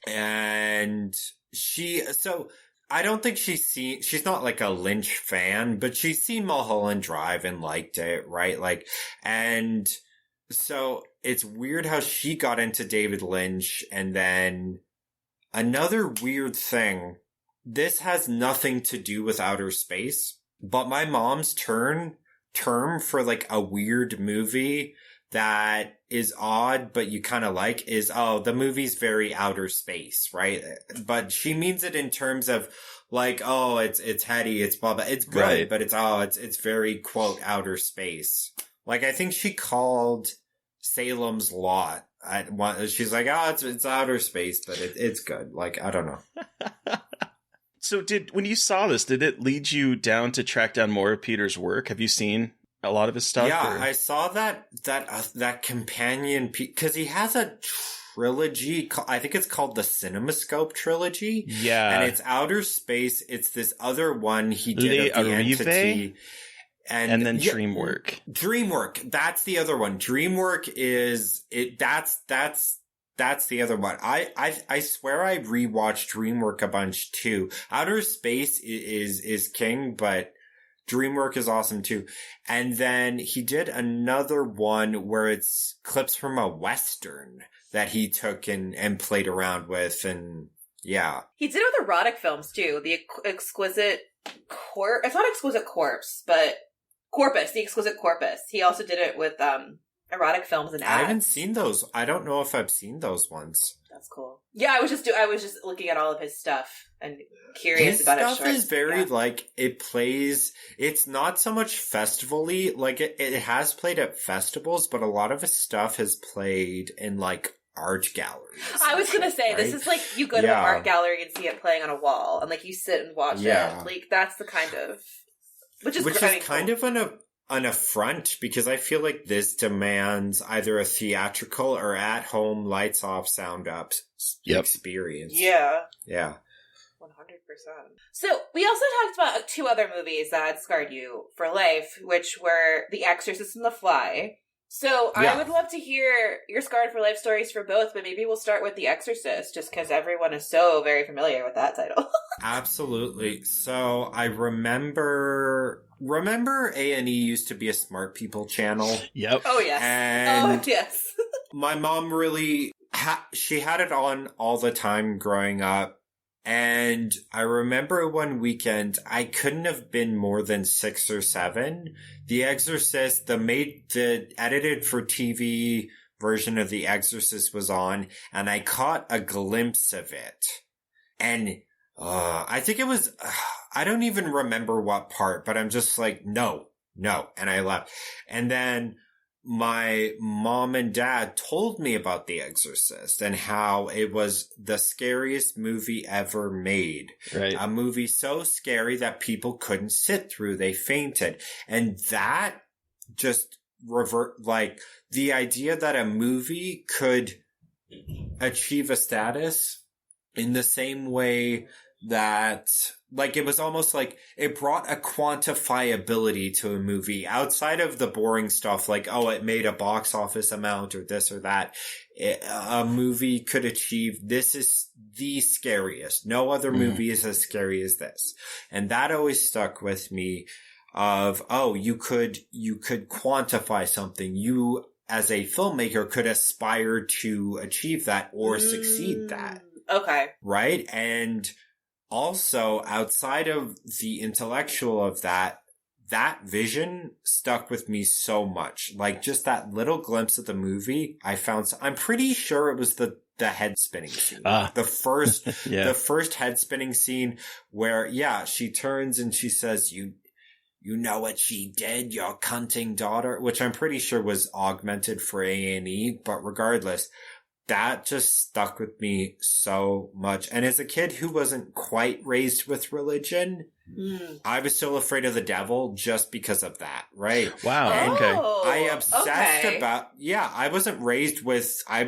And so I don't think she's not like a Lynch fan, but she's seen Mulholland Drive and liked it, right? Like, and so it's weird how she got into David Lynch. And then another weird thing, this has nothing to do with Outer Space, but my mom's term for like a weird movie that is odd, but you kind of like is, the movie's very Outer Space, right? But she means it in terms of like, it's heady, it's blah, blah, it's good, right. But it's very, quote, Outer Space. Like, I think she called Salem's Lot. She's like, it's Outer Space, but it's good. Like, I don't know. So when you saw this, did it lead you down to track down more of Peter's work? Have you seen a lot of his stuff? Yeah, I saw that companion because he has a trilogy. I think it's called the CinemaScope trilogy. Yeah, and it's Outer Space. It's this other one he did of the Entity, and then DreamWork. DreamWork, that's the other one. DreamWork is it. That's the other one. I swear I rewatched DreamWork a bunch too. Outer Space is king, but DreamWork is awesome too. And then he did another one where it's clips from a Western that he took and played around with. And yeah. He did it with erotic films too. The Exquisite Corpse. It's not Exquisite Corpse, but Corpus. The Exquisite Corpus. He also did it with erotic films and ads. I haven't seen those. I don't know if I've seen those ones. That's cool. Yeah, I was just looking at all of his stuff and curious about it. His stuff is very like it plays. It's not so much festival-y. Like it has played at festivals, but a lot of his stuff has played in like art galleries. I was gonna say, right? This is like you go to an art gallery and see it playing on a wall, and like you sit and watch it. Like that's the kind of which is kind of an affront, because I feel like this demands either a theatrical or at-home lights-off, sound-up experience. Yeah. Yeah. 100%. So, we also talked about two other movies that scarred you for life, which were The Exorcist and The Fly. So, I would love to hear your scarred for life stories for both, but maybe we'll start with The Exorcist, just because everyone is so very familiar with that title. Absolutely. So, I remember A&E used to be a smart people channel. Yep. Oh, yes. And yes. My mom really, she had it on all the time growing up. And I remember one weekend, I couldn't have been more than 6 or 7. The Exorcist, the edited for TV version of The Exorcist was on, and I caught a glimpse of it. And I think it was, I don't even remember what part, but I'm just like, no, no. And I left. And then my mom and dad told me about The Exorcist and how it was the scariest movie ever made. Right. A movie so scary that people couldn't sit through. They fainted. And that just like the idea that a movie could achieve a status in the same way that, like, it was almost like it brought a quantifiability to a movie outside of the boring stuff like, oh, it made a box office amount or this or that. A movie could achieve, this is the scariest. No other movie is as scary as this. And that always stuck with me of, oh, you could quantify something. You, as a filmmaker, could aspire to achieve that or succeed that. Okay. Right? And also, outside of the intellectual of that vision stuck with me so much. Like, just that little glimpse of the movie, I'm pretty sure it was the head spinning scene. The first head spinning scene where, she turns and she says, you know what she did, your cunting daughter, which I'm pretty sure was augmented for A&E, but regardless, that just stuck with me so much. And as a kid who wasn't quite raised with religion, I was still afraid of the devil just because of that, right? Wow. And okay. I obsessed about, I wasn't raised with, I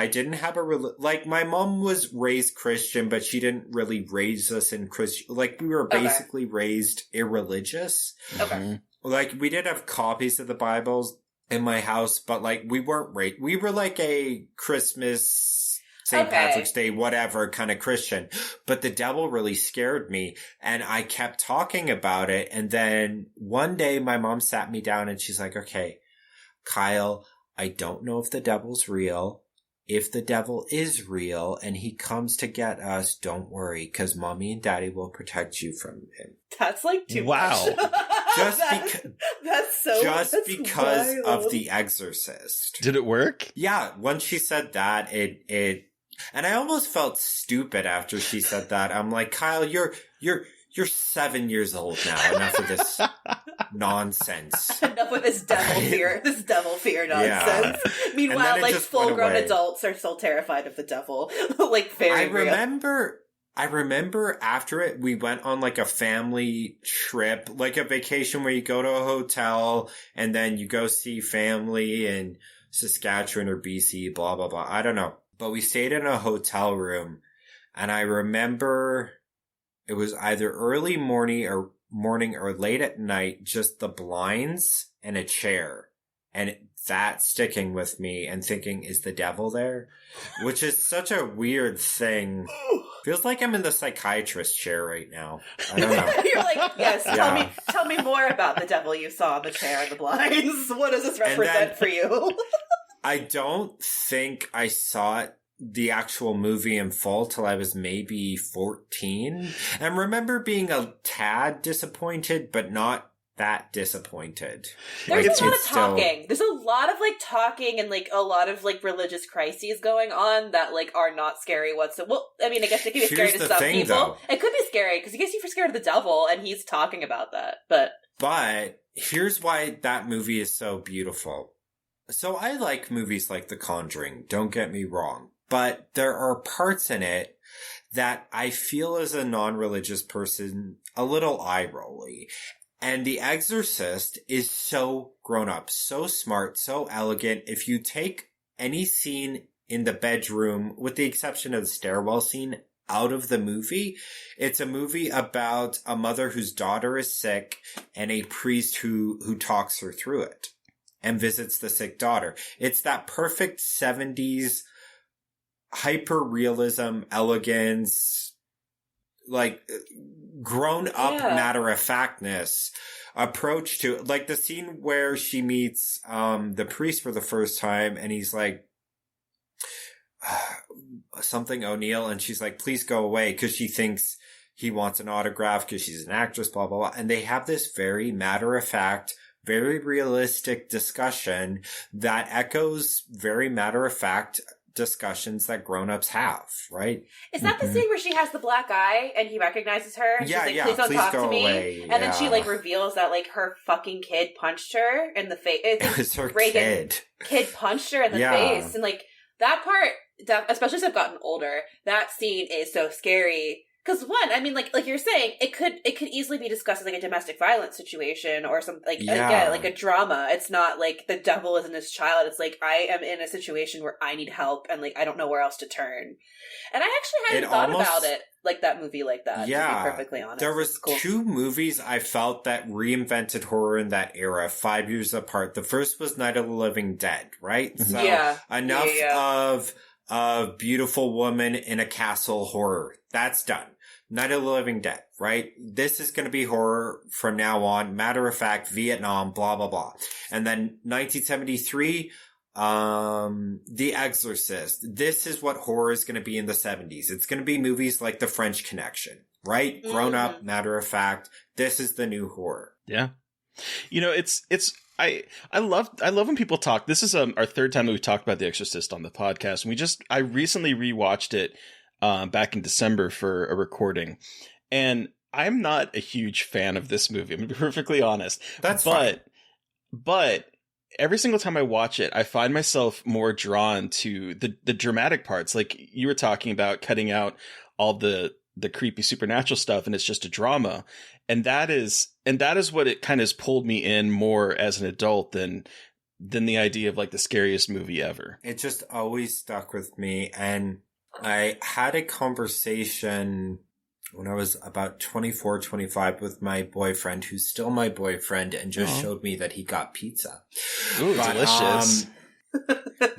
didn't have like my mom was raised Christian, but she didn't really raise us in Christian, like we were basically raised irreligious. Okay. Like we did have copies of the Bibles in my house, but like we weren't we were like a Christmas, St. Patrick's Day, whatever kind of Christian. But the devil really scared me and I kept talking about it. And then one day my mom sat me down and she's like, okay, Kyle, I don't know if the devil's real. If the devil is real and he comes to get us, don't worry, because mommy and daddy will protect you from him. That's like too wow. much. That's because wild. of The Exorcist. Did it work? Yeah, once she said that, it and I almost felt stupid after she said that. I'm like, Kyle, you're 7 years old now. Enough of this nonsense. Enough with this devil fear nonsense. Yeah. Meanwhile, like full-grown adults are still terrified of the devil. Like very real. I remember after it, we went on like a family trip, like a vacation where you go to a hotel and then you go see family in Saskatchewan or BC, blah, blah, blah. I don't know. But we stayed in a hotel room and I remember it was either early morning or late at night, just the blinds and a chair. And that sticking with me and thinking, is the devil there? Which is such a weird thing. Feels like I'm in the psychiatrist chair right now. I don't know. You're like, yes, tell me more about the devil you saw in the chair and the blinds. What does this represent for you? I don't think I saw the actual movie in full till I was maybe 14. And remember being a tad disappointed, but not that disappointed. There's a lot of talking. There's a lot of like talking and like a lot of like religious crises going on that like are not scary whatsoever. Well, I mean, I guess it could be scary to some people. Though. It could be scary because I guess you're scared of the devil and he's talking about that. But here's why that movie is so beautiful. So I like movies like The Conjuring, don't get me wrong. But there are parts in it that I feel as a non-religious person a little eye-rolly. And The Exorcist is so grown up, so smart, so elegant. If you take any scene in the bedroom, with the exception of the stairwell scene, out of the movie, it's a movie about a mother whose daughter is sick and a priest who talks her through it and visits the sick daughter. It's that perfect 70s hyper-realism, elegance, like grown up matter-of-factness approach to, like the scene where she meets the priest for the first time and he's like something O'Neill and she's like, please go away, because she thinks he wants an autograph because she's an actress, blah blah blah. And they have this very matter-of-fact, very realistic discussion that echoes very matter-of-fact discussions that grown-ups have, right? Is that the scene where she has the black eye and he recognizes her? And Yeah, she's like, yeah, please don't please talk go to me. away. And then she Yeah. like reveals that like her fucking kid punched her in the face. It was her Reagan kid punched her in the face. And like that part, especially as I've gotten older, that scene is so scary. Because one, I mean, like you're saying, it could easily be discussed as like a domestic violence situation or something, like again, like a drama. It's not like the devil isn't his child. It's like I am in a situation where I need help and like I don't know where else to turn. And I actually hadn't thought about it like that movie like that. Yeah, to be perfectly honest, there was two movies I felt that reinvented horror in that era, 5 years apart. The first was Night of the Living Dead, right? So enough of beautiful woman in a castle horror. That's done. Night of the Living Dead, right? This is going to be horror from now on. Matter of fact, Vietnam, blah, blah, blah. And then 1973, The Exorcist. This is what horror is going to be in the 70s. It's going to be movies like The French Connection, right? Grown up, matter of fact. This is the new horror. Yeah. You know, I love when people talk. This is our third time that we've talked about The Exorcist on the podcast. And I recently rewatched it back in December for a recording. And I'm not a huge fan of this movie. I'm going to be perfectly honest. That's fine. But every single time I watch it, I find myself more drawn to the dramatic parts. Like you were talking about cutting out all the creepy supernatural stuff and it's just a drama. And that is what it kind of has pulled me in more as an adult than the idea of like the scariest movie ever. It just always stuck with me. And I had a conversation when I was about 24, 25 with my boyfriend, who's still my boyfriend, and just showed me that he got pizza. Ooh, delicious.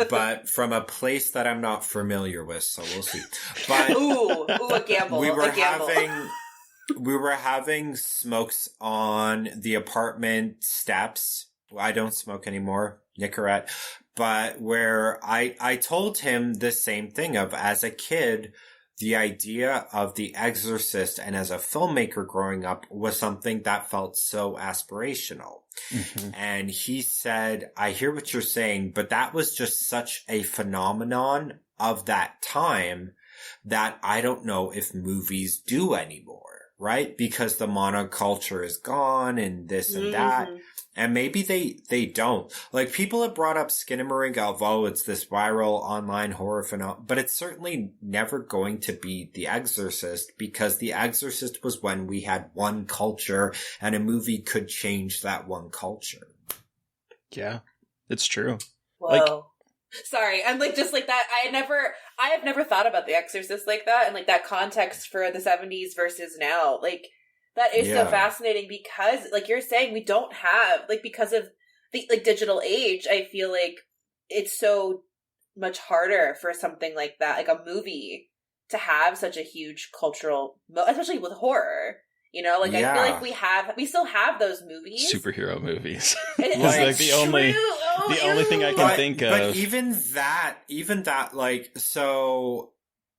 But from a place that I'm not familiar with, so we'll see. But ooh, a gamble. We were having smokes on the apartment steps. I don't smoke anymore, Nicorette. But where I told him the same thing of, as a kid, the idea of The Exorcist and as a filmmaker growing up was something that felt so aspirational. Mm-hmm. And he said, I hear what you're saying, but that was just such a phenomenon of that time that I don't know if movies do anymore, right? Because the monoculture is gone and this and that. And maybe they don't. Like, people have brought up Skinamarink, although it's this viral online horror phenomenon, but it's certainly never going to be The Exorcist, because The Exorcist was when we had one culture and a movie could change that one culture. Yeah, it's true. Whoa. Sorry, I'm like, just like that. I have never thought about The Exorcist like that, and like that context for the 70s versus now. Like, that is so fascinating because, like you're saying, we don't have, like, because of the, like, digital age, I feel like it's so much harder for something like that, like a movie, to have such a huge cultural, especially with horror. You know, like, I feel like we still have those movies. Superhero movies. It's like the only thing I can think of. But even that, like, so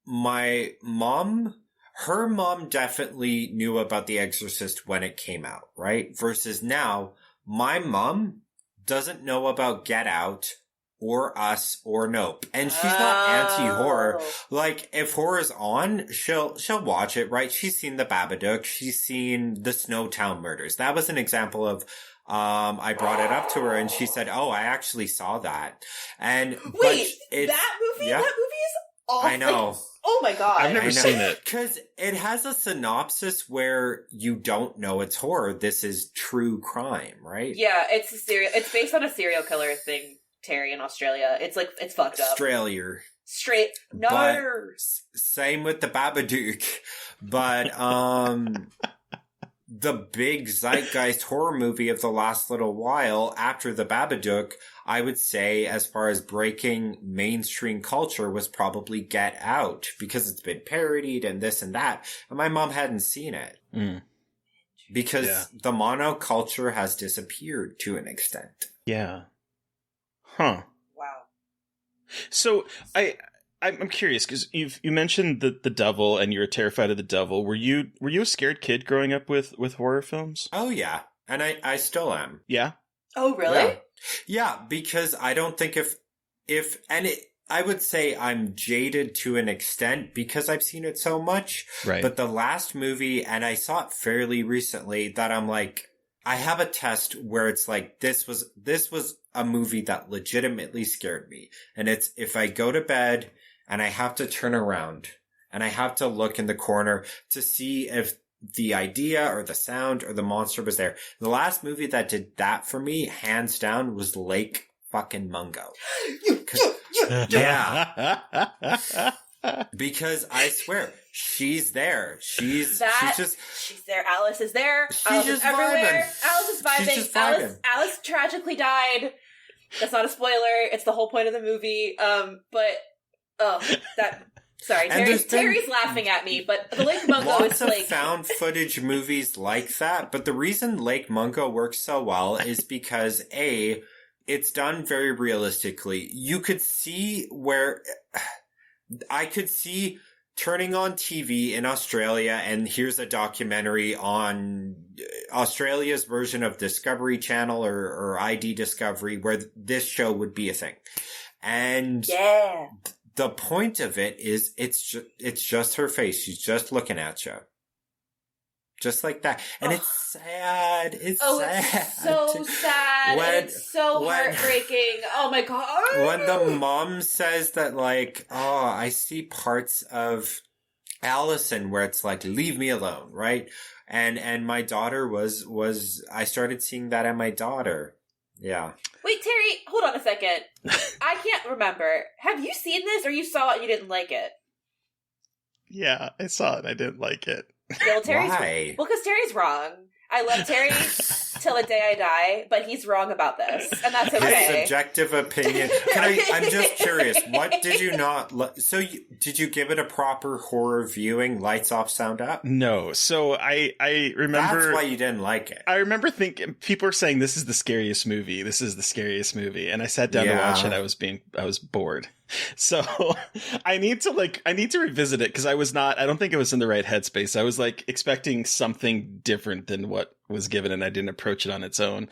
my mom, her mom definitely knew about The Exorcist when it came out, right? Versus now, my mom doesn't know about Get Out or Us or Nope. And she's not anti-horror. Like, if horror's on, she'll watch it, right? She's seen The Babadook. She's seen The Snowtown Murders. That was an example of, I brought it up to her and she said, oh, I actually saw that. And wait, that movie? Yeah. That movie is awful. I know. Like, oh my god. I've never seen it. Because it has a synopsis where you don't know it's horror. This is true crime, right? Yeah, it's based on a serial killer thing, Terry, in Australia. It's like, it's fucked up. Australia. No. But same with the Babadook. But, the big zeitgeist horror movie of the last little while after the Babadook, I would say, as far as breaking mainstream culture, was probably Get Out, because it's been parodied and this and that. And my mom hadn't seen it. Because the monoculture has disappeared to an extent. Yeah. Huh. Wow. So I'm curious, because you mentioned the devil and you were terrified of the devil. Were you a scared kid growing up with horror films? Oh yeah, and I still am. Yeah. Oh really? Yeah, because I don't think if I would say I'm jaded to an extent because I've seen it so much. Right. But the last movie, and I saw it fairly recently, that I'm like, I have a test where it's like, this was a movie that legitimately scared me. And it's if I go to bed and I have to turn around and I have to look in the corner to see if the idea or the sound or the monster was there. The last movie that did that for me, hands down, was Lake fucking Mungo. Yeah. Because I swear, she's there. She's there. Alice is there. Alice is everywhere. Alice is vibing. Alice tragically died. That's not a spoiler. It's the whole point of the movie. Sorry, Terry's laughing at me, but the Lake Mungo is like... Lots of found footage movies like that, but the reason Lake Mungo works so well is because, A, it's done very realistically. You could see where... I could see turning on TV in Australia, and here's a documentary on Australia's version of Discovery Channel or ID Discovery, where this show would be a thing. And... Yeah. The point of it is it's just her face. She's just looking at you. Just like that. And it's sad. It's sad. It's so sad. It's so heartbreaking. Oh my God. When the mom says that, like, oh, I see parts of Allison where it's like, leave me alone, right? And my daughter I started seeing that in my daughter. Yeah. Wait, Terry, hold on a second. I can't remember. Have you seen this or you saw it and you didn't like it? Yeah, I saw it. I didn't like it. Yeah, Why? Well, because Terry's wrong. I love Terry till the day I die, but he's wrong about this, and that's okay. His subjective opinion. I'm just curious. What did you not? Did you give it a proper horror viewing? Lights off, sound up? No. So I remember. That's why you didn't like it. I remember thinking people are saying this is the scariest movie. This is the scariest movie, and I sat down to watch it. I was bored. So I need to revisit it because I don't think I was in the right headspace. I was like expecting something different than what was given, and I didn't approach it on its own.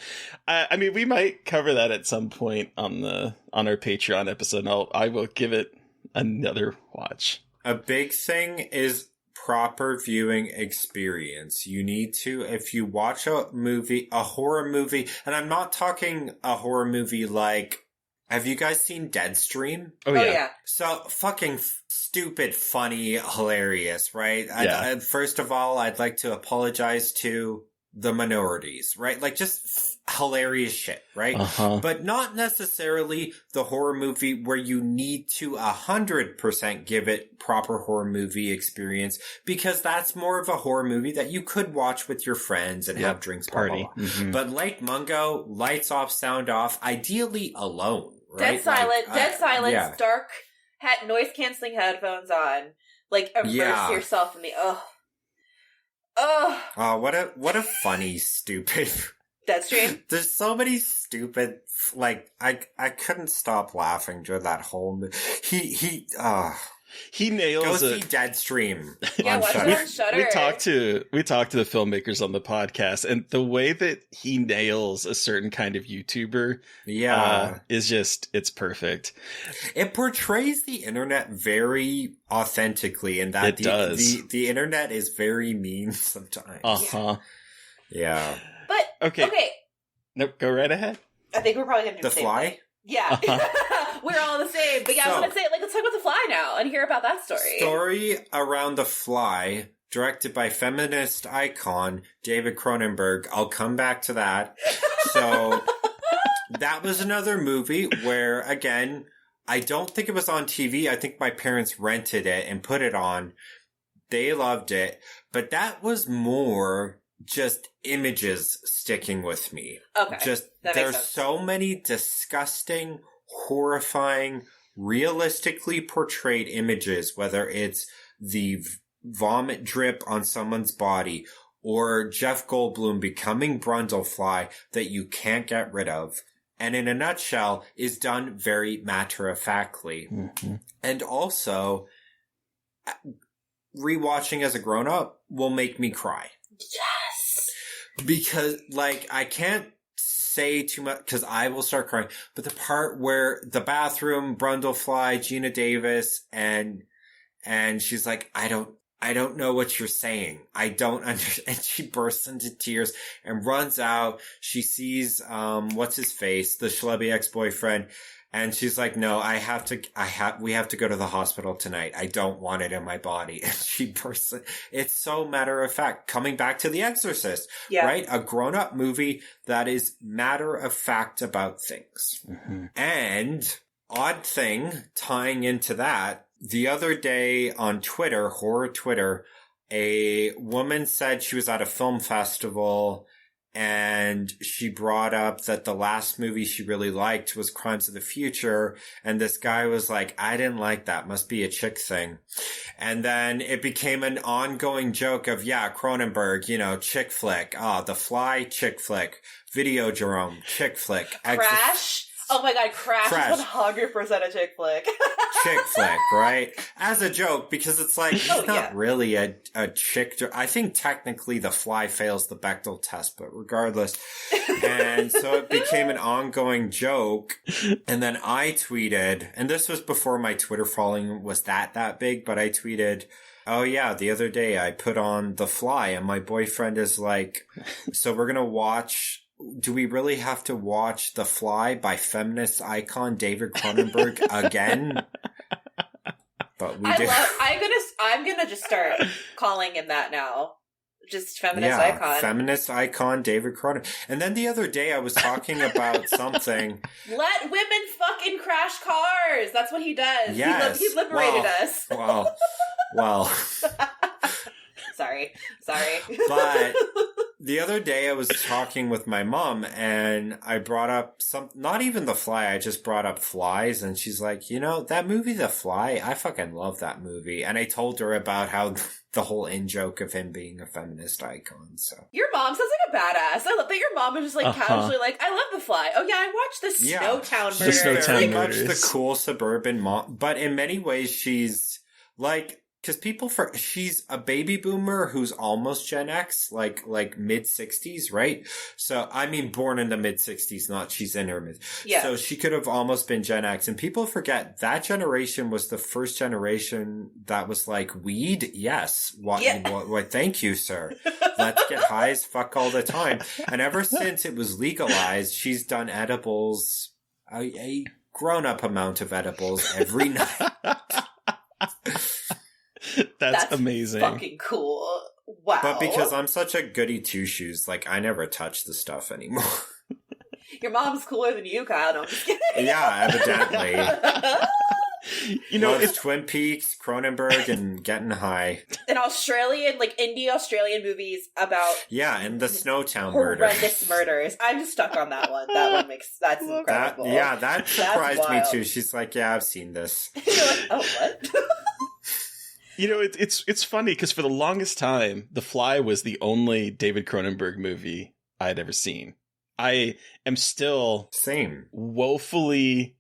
I mean, we might cover that at some point on our Patreon episode. And I will give it another watch. A big thing is proper viewing experience. You need to, if you watch a horror movie, and I'm not talking a horror movie like, have you guys seen Deadstream? Oh yeah. So fucking stupid, funny, hilarious, right? Yeah. First of all, I'd like to apologize to the minorities, right? Like just hilarious shit, right? Uh-huh. But not necessarily the horror movie where you need to 100% give it proper horror movie experience, because that's more of a horror movie that you could watch with your friends and have drinks, party. Blah, blah, blah. Mm-hmm. But Lake Mungo, lights off, sound off, ideally alone. Right? Dead silence, dark, noise-canceling headphones on. Like, immerse yourself in the, Oh, what a funny, stupid... Deadstream? There's so many stupid, like, I couldn't stop laughing during that whole movie. He nails Go see Deadstream on Shudder. We talked to the filmmakers on the podcast, and the way that he nails a certain kind of YouTuber, is just, it's perfect. It portrays the internet very authentically, in that the internet is very mean sometimes. Yeah. But okay. Nope, go right ahead. I think we're probably gonna do The Fly. Thing. Yeah. We're all the same. But yeah, I was going to say, let's talk about The Fly now and hear about that story. Story around The Fly, directed by feminist icon David Cronenberg. I'll come back to that. So, that was another movie where, again, I don't think it was on TV. I think my parents rented it and put it on. They loved it. But that was more just images sticking with me. Okay. There's so many disgusting, horrifying, realistically portrayed images, whether it's the vomit drip on someone's body or Jeff Goldblum becoming Brundlefly that you can't get rid of. And in a nutshell, is done very matter-of-factly. Mm-hmm. And also, rewatching as a grown-up will make me cry. Yes! Because, like, I can't say too much because I will start crying. But the part where the bathroom, Brundlefly, Gina Davis, and she's like, I don't know what you're saying. I don't understand. And she bursts into tears and runs out. She sees, what's his face? The schlubby ex-boyfriend. And she's like, no, we have to go to the hospital tonight. I don't want it in my body. And she bursts. It's so matter of fact. Coming back to The Exorcist, right? A grown-up movie that is matter of fact about things. Mm-hmm. And odd thing tying into that, the other day on Twitter, horror Twitter, a woman said she was at a film festival and she brought up that the last movie she really liked was Crimes of the Future. And this guy was like, I didn't like that. Must be a chick thing. And then it became an ongoing joke of, Cronenberg, chick flick. The Fly, chick flick. Video Jerome, chick flick. Crash? Oh my god, Crash is 100% a chick flick. Chick flick, right? As a joke, because it's like, he's not really a chick. I think technically The Fly fails the Bechdel test, but regardless. And so it became an ongoing joke. And then I tweeted, and this was before my Twitter following was that big, but I tweeted, oh yeah, the other day I put on The Fly and my boyfriend is like, so we're gonna watch... Do we really have to watch The Fly by feminist icon David Cronenberg again? But we do. I'm gonna just start calling him that now. Just feminist icon. Feminist icon David Cronenberg. And then the other day I was talking about something. Let women fucking crash cars. That's what he does. Yes. He liberated us. Well. Sorry. But the other day I was talking with my mom and I brought up not even The Fly, I just brought up Flies and she's like, that movie The Fly, I fucking love that movie. And I told her about how the whole in-joke of him being a feminist icon, so. Your mom sounds like a badass. I love that your mom is just like casually like, I love The Fly. Oh yeah, I watched the Snowtown Murders. She's very much the cool suburban mom, but in many ways she's like, because she's a baby boomer who's almost Gen X, like mid-60s, right? So, I mean, born in the mid-60s, not she's in her mid. Yeah. So she could have almost been Gen X. And people forget that generation was the first generation that was like, weed? Yes. What, thank you, sir. Let's get high as fuck all the time. And ever since it was legalized, she's done edibles, a grown-up amount of edibles every night. That's amazing. Fucking cool. Wow. But because I'm such a goody two-shoes, like, I never touch the stuff anymore. Your mom's cooler than you, Kyle. No, I'm just kidding. Yeah, evidently. It's Twin Peaks, Cronenberg, and getting high. And Australian, like indie Australian movies about and the Snowtown horrendous murders. I'm just stuck on that one. That's incredible. That surprised me too. She's like, yeah, I've seen this. You're like, oh, what? It's funny because for the longest time, The Fly was the only David Cronenberg movie I had ever seen. I am still woefully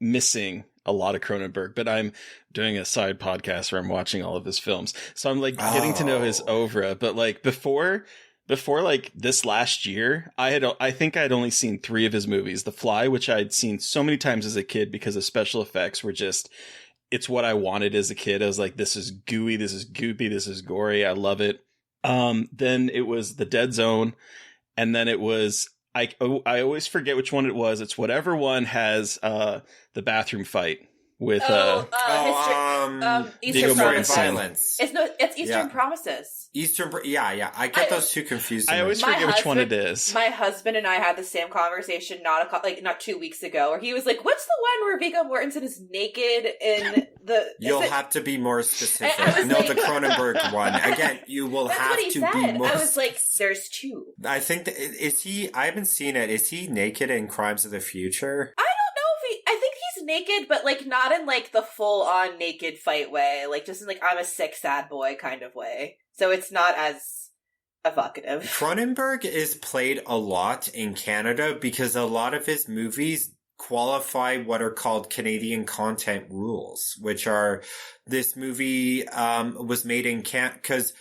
missing a lot of Cronenberg, but I'm doing a side podcast where I'm watching all of his films. So I'm like getting to know his oeuvre. But like before like this last year, I think I had only seen 3 of his movies. The Fly, which I'd seen so many times as a kid because the special effects were just... It's what I wanted as a kid. I was like, this is gooey, this is goopy, this is gory. I love it. Then it was The Dead Zone. And then it was, I always forget which one it was. It's whatever one has the bathroom fight with Eastern Promises. Violence. It's Eastern Promises. I get those two confused. I always forget which one it is. My husband and I had the same conversation not 2 weeks ago, where he was like, "What's the one where Viggo Mortensen is naked in the?" You'll have to be more specific. The Cronenberg one. Again, you will have to be more. I was like, "There's 2." I think is he? I haven't seen it. Is he naked in Crimes of the Future? I think he's naked, but like not in like the full on naked fight way, like just in like I'm a sick sad boy kind of way. So it's not as evocative. Cronenberg is played a lot in Canada because a lot of his movies qualify what are called Canadian content rules, which are this movie was made in because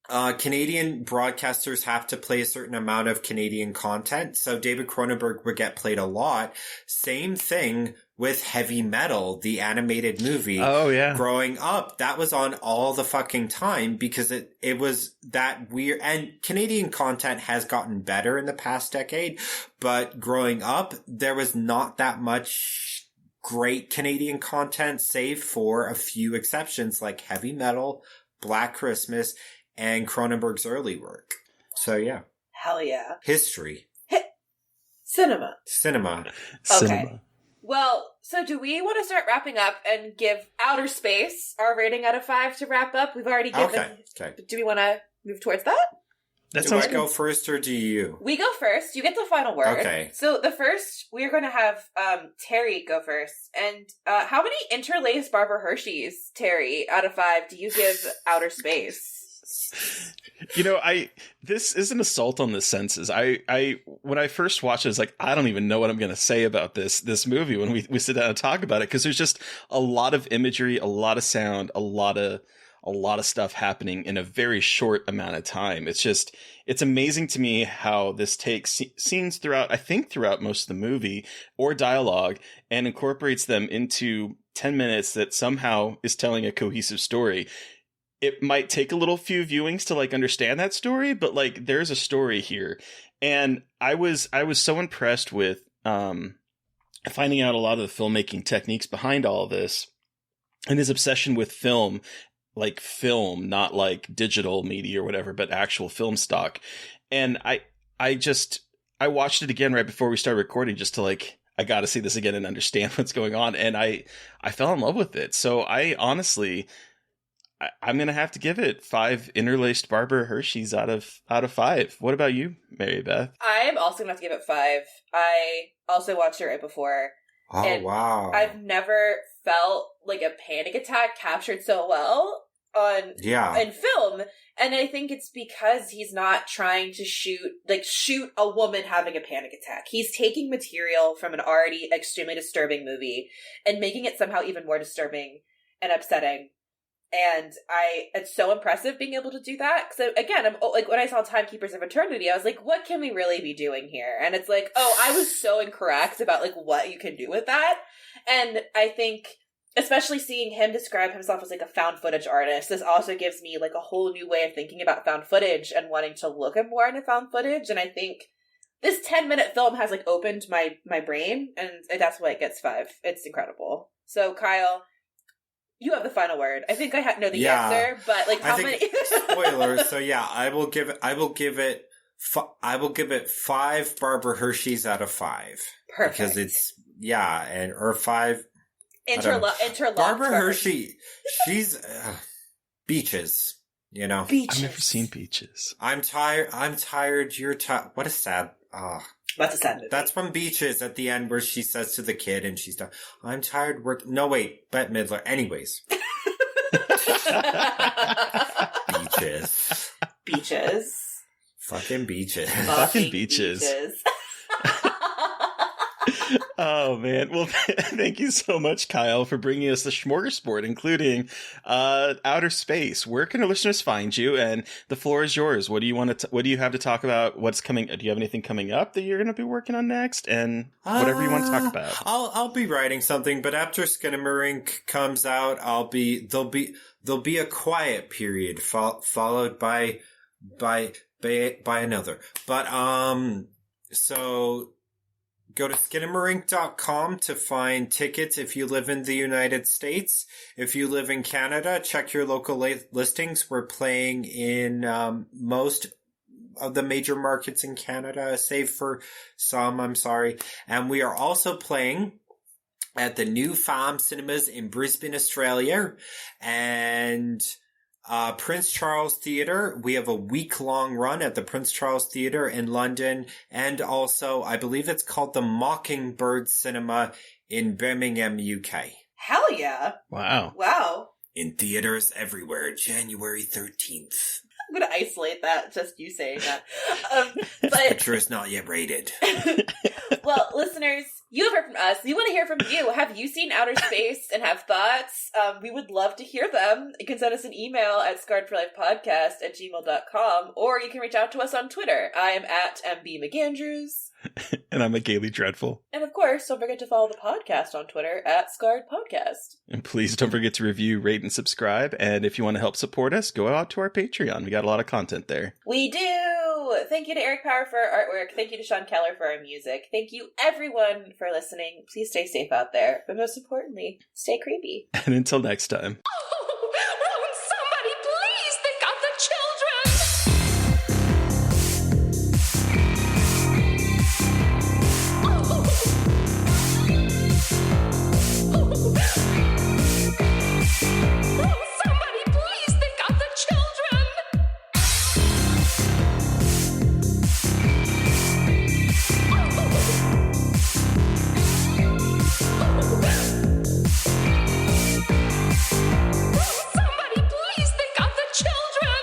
Canadian broadcasters have to play a certain amount of Canadian content. So David Cronenberg would get played a lot. Same thing with Heavy Metal, the animated movie. Oh, yeah. Growing up, that was on all the fucking time because it was that weird. And Canadian content has gotten better in the past decade. But growing up, there was not that much great Canadian content, save for a few exceptions like Heavy Metal, Black Christmas, and Cronenberg's early work. So yeah. Hell yeah. History. Cinema. Cinema. Well, so do we want to start wrapping up and give Outer Space our rating out of 5 to wrap up? We've already given... Okay. Do we want to move towards that? Do I go first or do you? We go first. You get the final word. Okay. So the first, we're going to have Terry go first. And how many interlaced Barbara Hershey's, Terry, out of 5 do you give Outer Space? You know, this is an assault on the senses. When I first watched it, I was like, I don't even know what I'm going to say about this movie when we sit down and talk about it, because there's just a lot of imagery, a lot of sound, a lot of stuff happening in a very short amount of time. It's amazing to me how this takes scenes throughout most of the movie or dialogue and incorporates them into 10 minutes that somehow is telling a cohesive story. It might take a little few viewings to like understand that story, but like there's a story here. And I was so impressed with finding out a lot of the filmmaking techniques behind all of this and his obsession with film, like film, not like digital media or whatever, but actual film stock. And I watched it again right before we started recording just to like, I got to see this again and understand what's going on. And I fell in love with it. So I'm going to have to give it 5 interlaced Barbara Hershey's out of 5. What about you, Mary Beth? I'm also going to have to give it 5. I also watched it right before. Oh, wow. I've never felt like a panic attack captured so well in film. And I think it's because he's not trying to shoot a woman having a panic attack. He's taking material from an already extremely disturbing movie and making it somehow even more disturbing and upsetting. And it's so impressive being able to do that. Because again, I'm like, when I saw Timekeepers of Eternity, I was like, what can we really be doing here? And it's like, oh, I was so incorrect about like what you can do with that. And I think, especially seeing him describe himself as like a found footage artist, this also gives me like a whole new way of thinking about found footage and wanting to look at more into found footage. And I think this 10-minute film has like opened my brain, and that's why it gets 5. It's incredible. So Kyle, you have the final word. I think I know the answer, but like how many spoilers? So yeah, I will give it 5 Barbara Hershey's out of 5. Perfect. Because it's or 5 interlock. Barbara Hershey, she's Beaches. You know, Beaches. I've never seen Beaches. I'm tired. You're tired. What a sad. That's a sad movie. That's from Beaches at the end where she says to the kid and she's done. I'm tired no, wait. Bette Midler. Anyways. Beaches. Fucking Beaches. Fucking Beaches. Oh, man. Well, thank you so much, Kyle, for bringing us the smorgasbord, including Outer Space. Where can our listeners find you? And the floor is yours. What do you have to talk about? What's coming? Do you have anything coming up that you're going to be working on next? And whatever you want to talk about. I'll be writing something, but after Skinamarink comes out, there'll be a quiet period followed by another. But so go to skinamarink.com to find tickets if you live in the United States. If you live in Canada, check your local listings. We're playing in most of the major markets in Canada, save for some, I'm sorry. And we are also playing at the New Farm Cinemas in Brisbane, Australia. And Prince Charles Theatre. We have a week-long run at the Prince Charles Theatre in London, and also, I believe it's called the Mockingbird Cinema in Birmingham, UK. Hell yeah. Wow. In theaters everywhere, January 13th. I'm going to isolate that, just you saying that. This picture is not yet rated. Well, listeners, You have heard from us. We want to hear from you. Have you seen Outer Space and have thoughts? We would love to hear them. You can send us an email at scarredforlifepodcast@gmail.com, or you can reach out to us on Twitter. I am at MB McAndrews. And I'm a Gaily Dreadful. And of course, don't forget to follow the podcast on Twitter at Scarred Podcast. And please don't forget to review, rate, and subscribe. And if you want to help support us, go out to our Patreon. We got a lot of content there. We do! Thank you to Eric Power for our artwork. Thank you to Sean Keller for our music. Thank you, everyone, for listening. Please stay safe out there. But most importantly, stay creepy. And until next time. Somebody please think of the children! Somebody please think of the children! Somebody please think of the children!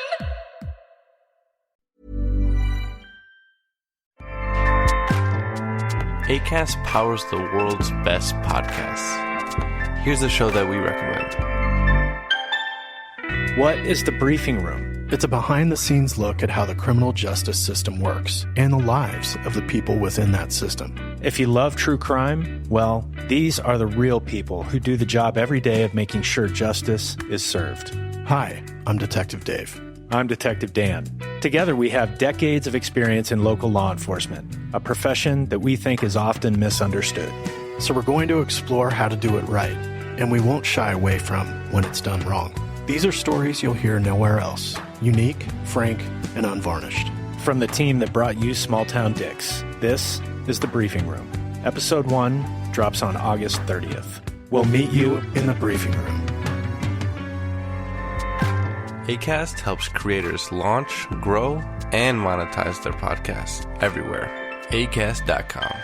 Acast powers the world's best podcasts. Here's a show that we recommend. What is The Briefing Room? It's a behind-the-scenes look at how the criminal justice system works and the lives of the people within that system. If you love true crime, well, these are the real people who do the job every day of making sure justice is served. Hi, I'm Detective Dave. I'm Detective Dan. Together, we have decades of experience in local law enforcement, a profession that we think is often misunderstood. So we're going to explore how to do it right, and we won't shy away from when it's done wrong. These are stories you'll hear nowhere else. Unique, frank, and unvarnished. From the team that brought you Small Town Dicks, this is The Briefing Room. Episode 1 drops on August 30th. We'll meet you in the briefing room. Acast helps creators launch, grow, and monetize their podcasts everywhere. Acast.com.